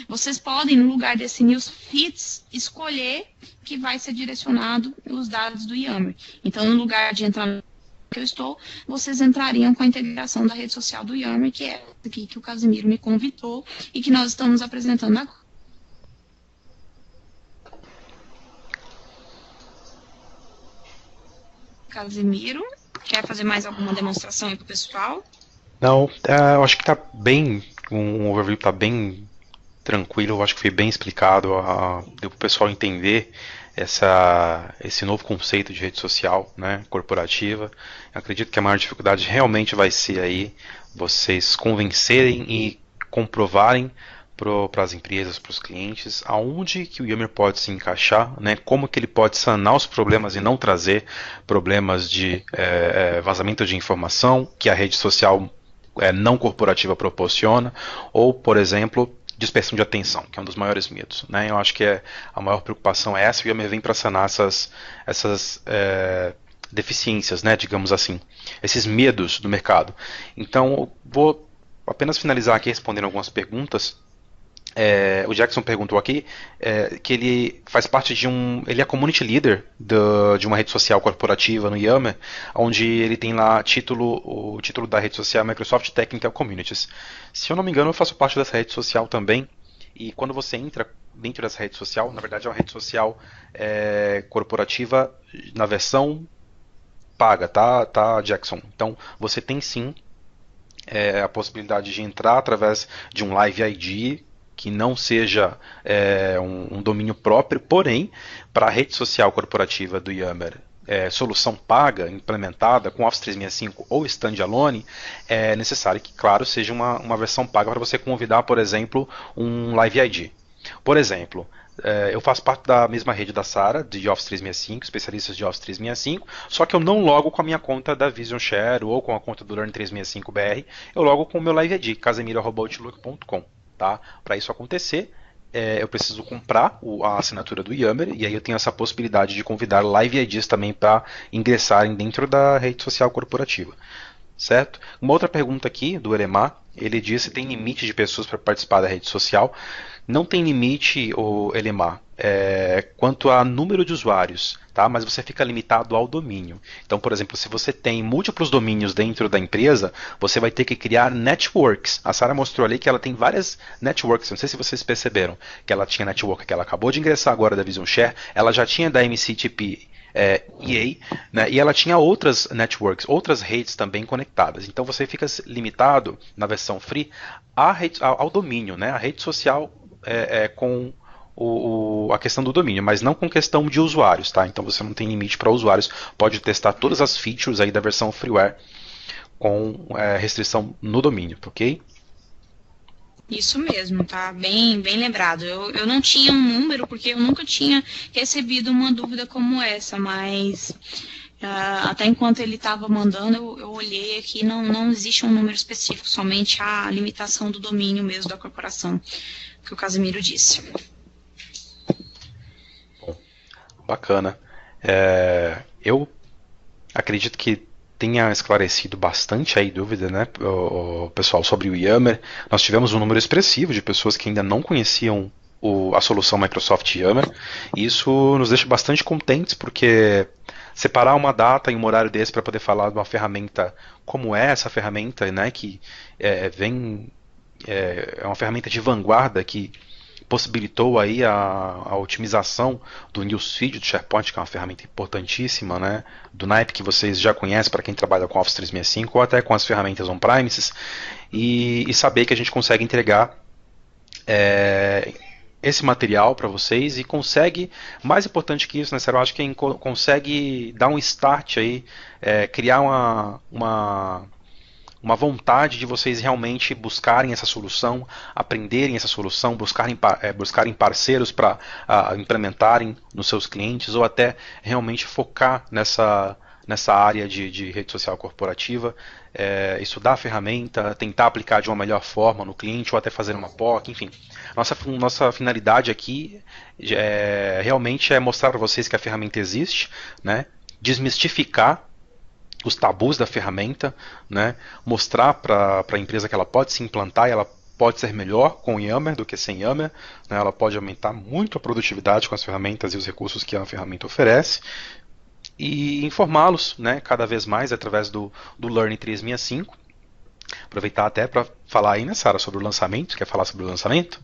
Speaker 2: Vocês podem, no lugar desse News Feeds, escolher que vai ser direcionado os dados do Yammer. Então, no lugar de entrar no que eu estou, vocês entrariam com a integração da rede social do Yammer, que é essa aqui que o Casimiro me convidou e que nós estamos apresentando agora. Casimiro. Quer fazer mais alguma demonstração aí para o pessoal?
Speaker 1: Não, eu acho que tá bem, um overview tá bem tranquilo, eu acho que foi bem explicado, deu para o pessoal entender esse novo conceito de rede social, né, corporativa. Eu acredito que a maior dificuldade realmente vai ser aí vocês convencerem e comprovarem para as empresas, para os clientes, aonde que o Yammer pode se encaixar, né, como que ele pode sanar os problemas e não trazer problemas de vazamento de informação que a rede social não corporativa proporciona, ou, por exemplo, dispersão de atenção, que é um dos maiores medos. Né? Eu acho que a maior preocupação é essa, e o Yammer vem para sanar essas deficiências, né, digamos assim, esses medos do mercado. Então, vou apenas finalizar aqui respondendo algumas perguntas. O Jackson perguntou aqui que ele faz parte ele é community leader de uma rede social corporativa no Yammer, onde ele tem lá o título da rede social Microsoft Technical Communities. Se eu não me engano, eu faço parte dessa rede social também, e quando você entra dentro dessa rede social, na verdade é uma rede social corporativa na versão paga, tá, Jackson? Então você tem sim a possibilidade de entrar através de um Live ID que não seja um domínio próprio, porém, para a rede social corporativa do Yammer, solução paga, implementada com Office 365 ou standalone, é necessário que, claro, seja uma versão paga para você convidar, por exemplo, um Live ID. Por exemplo, eu faço parte da mesma rede da Sara, de Office 365, especialistas de Office 365, só que eu não logo com a minha conta da Vision Share ou com a conta do Learn 365BR, eu logo com o meu Live ID, casemiro@outlook.com. Tá? Para isso acontecer, eu preciso comprar a assinatura do Yammer, e aí eu tenho essa possibilidade de convidar Live IDs também para ingressarem dentro da rede social corporativa. Certo? Uma outra pergunta aqui do Elemar, ele diz se tem limite de pessoas para participar da rede social. Não tem limite, o Elemar, quanto a número de usuários, tá? Mas você fica limitado ao domínio. Então, por exemplo, se você tem múltiplos domínios dentro da empresa, você vai ter que criar networks. A Sara mostrou ali que ela tem várias networks, não sei se vocês perceberam, que ela tinha network que ela acabou de ingressar agora da Vision Share, ela já tinha da MCTP EA, né, e ela tinha outras networks, outras redes também conectadas. Então você fica limitado na versão free ao domínio, né, a rede social com a questão do domínio, mas não com questão de usuários, tá? Então você não tem limite para usuários, pode testar todas as features aí da versão freeware com restrição no domínio, ok?
Speaker 2: Isso mesmo, tá bem, bem lembrado. Eu não tinha um número porque eu nunca tinha recebido uma dúvida como essa, mas até enquanto ele estava mandando, eu olhei aqui, não existe um número específico, somente a limitação do domínio mesmo da corporação, que o Casimiro disse.
Speaker 1: Bom, bacana. Eu acredito que tenha esclarecido bastante aí dúvida, né, o pessoal, sobre o Yammer. Nós tivemos um número expressivo de pessoas que ainda não conheciam a solução Microsoft Yammer, e isso nos deixa bastante contentes, porque separar uma data e um horário desse para poder falar de uma ferramenta como essa ferramenta, né, que é uma ferramenta de vanguarda que possibilitou aí a otimização do newsfeed do SharePoint, que é uma ferramenta importantíssima, né, do naipe que vocês já conhecem para quem trabalha com Office 365 ou até com as ferramentas on-premises, e saber que a gente consegue entregar esse material para vocês e consegue, mais importante que isso, né, Sarah, eu acho que consegue dar um start aí, criar uma vontade de vocês realmente buscarem essa solução, aprenderem essa solução, buscarem parceiros para implementarem nos seus clientes, ou até realmente focar nessa área de rede social corporativa, estudar a ferramenta, tentar aplicar de uma melhor forma no cliente, ou até fazer uma POC, enfim. Nossa finalidade aqui realmente é mostrar para vocês que a ferramenta existe, né? Desmistificar os tabus da ferramenta, né? Mostrar para a empresa que ela pode se implantar e ela pode ser melhor com Yammer do que sem Yammer, né? Ela pode aumentar muito a produtividade com as ferramentas e os recursos que a ferramenta oferece, e informá-los, né, cada vez mais através do Learn 365. Aproveitar até para falar aí, né, Sara, sobre o lançamento. Quer falar sobre o lançamento?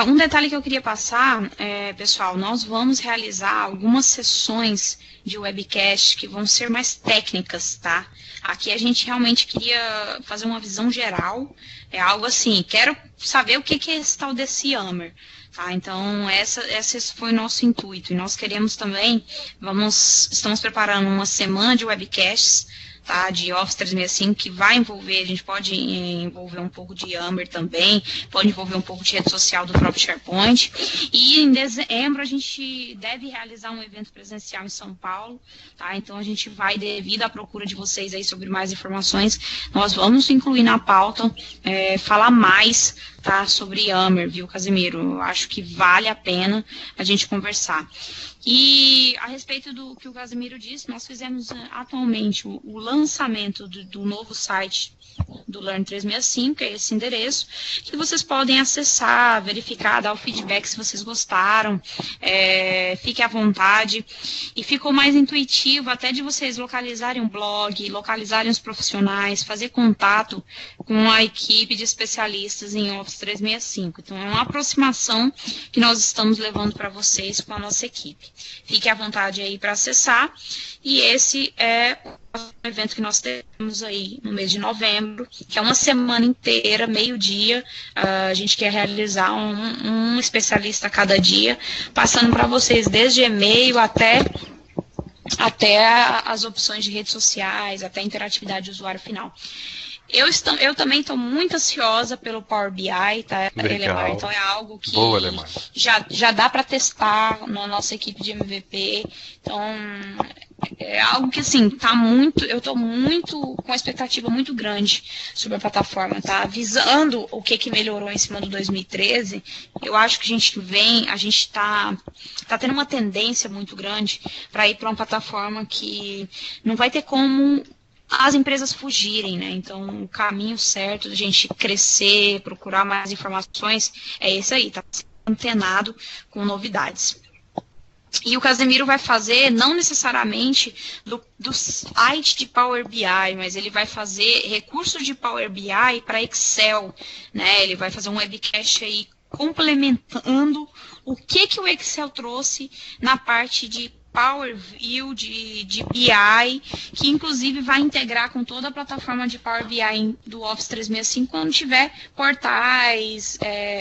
Speaker 2: Um detalhe que eu queria passar, pessoal, nós vamos realizar algumas sessões de webcast que vão ser mais técnicas, tá? Aqui a gente realmente queria fazer uma visão geral, algo assim, quero saber o que é esse tal desse Yammer. Tá, então, esse foi o nosso intuito. E nós queremos também, estamos preparando uma semana de webcasts, tá, de Office 365, que vai envolver, a gente pode envolver um pouco de Yammer também, pode envolver um pouco de rede social do próprio SharePoint. E em dezembro a gente deve realizar um evento presencial em São Paulo, tá? Então a gente vai, devido à procura de vocês aí sobre mais informações, nós vamos incluir na pauta, falar mais, tá, sobre Yammer, viu, Casimiro? Eu acho que vale a pena a gente conversar. E a respeito do que o Casimiro disse, nós fizemos atualmente o lançamento do novo site do Learn 365, que é esse endereço, que vocês podem acessar, verificar, dar o feedback se vocês gostaram, fique à vontade. E ficou mais intuitivo até de vocês localizarem um blog, localizarem os profissionais, fazer contato com a equipe de especialistas em Office 365. Então, é uma aproximação que nós estamos levando para vocês com a nossa equipe. Fique à vontade aí para acessar. E esse é o evento que nós temos aí no mês de novembro, que é uma semana inteira, meio-dia. A gente quer realizar um especialista a cada dia, passando para vocês desde e-mail até as opções de redes sociais, até a interatividade do usuário final. Eu também estou muito ansiosa pelo Power BI, tá, Elemar? Então é algo que já dá para testar na nossa equipe de MVP. Então é algo que assim eu estou muito com uma expectativa muito grande sobre a plataforma, tá? Visando o que melhorou em cima do 2013, eu acho que a gente está tendo uma tendência muito grande para ir para uma plataforma que não vai ter como as empresas fugirem, né? Então, o caminho certo da gente crescer, procurar mais informações, é esse aí, tá antenado com novidades. E o Casemiro vai fazer, não necessariamente do site de Power BI, mas ele vai fazer recursos de Power BI para Excel, né? Ele vai fazer um webcast aí complementando o que o Excel trouxe na parte de Power View, de BI, que inclusive vai integrar com toda a plataforma de Power BI do Office 365 quando tiver portais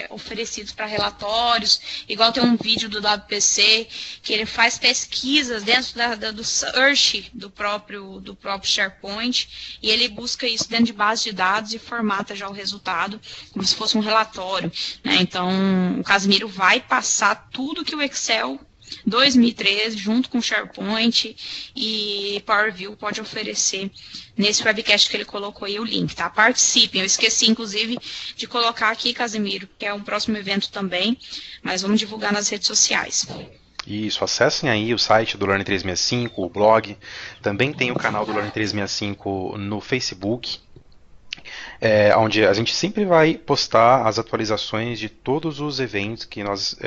Speaker 2: oferecidos para relatórios, igual tem um vídeo do WPC, que ele faz pesquisas dentro do search do próprio SharePoint, e ele busca isso dentro de base de dados e formata já o resultado, como se fosse um relatório, né? Então, o Casimiro vai passar tudo que o Excel 2013, junto com SharePoint e Power View, pode oferecer nesse webcast que ele colocou aí o link, tá? Participem, eu esqueci inclusive de colocar aqui, Casimiro, que é um próximo evento também, mas vamos divulgar nas redes sociais.
Speaker 1: Isso, acessem aí o site do Learn 365, o blog, também tem o canal do Learn 365 no Facebook, onde a gente sempre vai postar as atualizações de todos os eventos que nós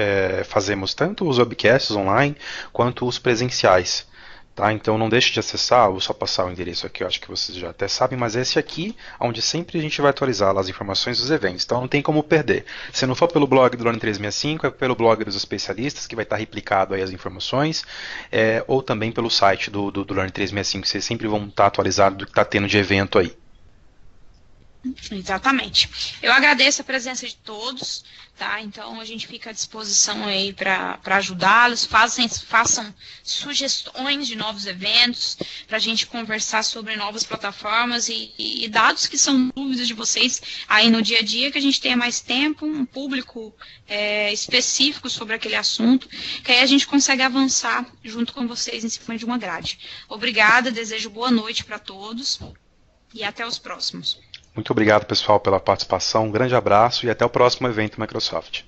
Speaker 1: fazemos, tanto os webcasts online quanto os presenciais. Tá? Então não deixe de acessar, vou só passar o endereço aqui, eu acho que vocês já até sabem, mas esse aqui, onde sempre a gente vai atualizar as informações dos eventos, então não tem como perder. Se não for pelo blog do Learn 365, é pelo blog dos especialistas, que vai estar replicado aí as informações, ou também pelo site do Learn 365, vocês sempre vão estar atualizados do que está tendo de evento aí.
Speaker 2: Exatamente. Eu agradeço a presença de todos, tá? Então a gente fica à disposição aí para ajudá-los, façam sugestões de novos eventos, para a gente conversar sobre novas plataformas e dados que são dúvidas de vocês aí no dia a dia, que a gente tenha mais tempo, um público específico sobre aquele assunto, que aí a gente consegue avançar junto com vocês em cima de uma grade. Obrigada, desejo boa noite para todos e até os próximos.
Speaker 1: Muito obrigado, pessoal, pela participação. Um grande abraço e até o próximo evento Microsoft.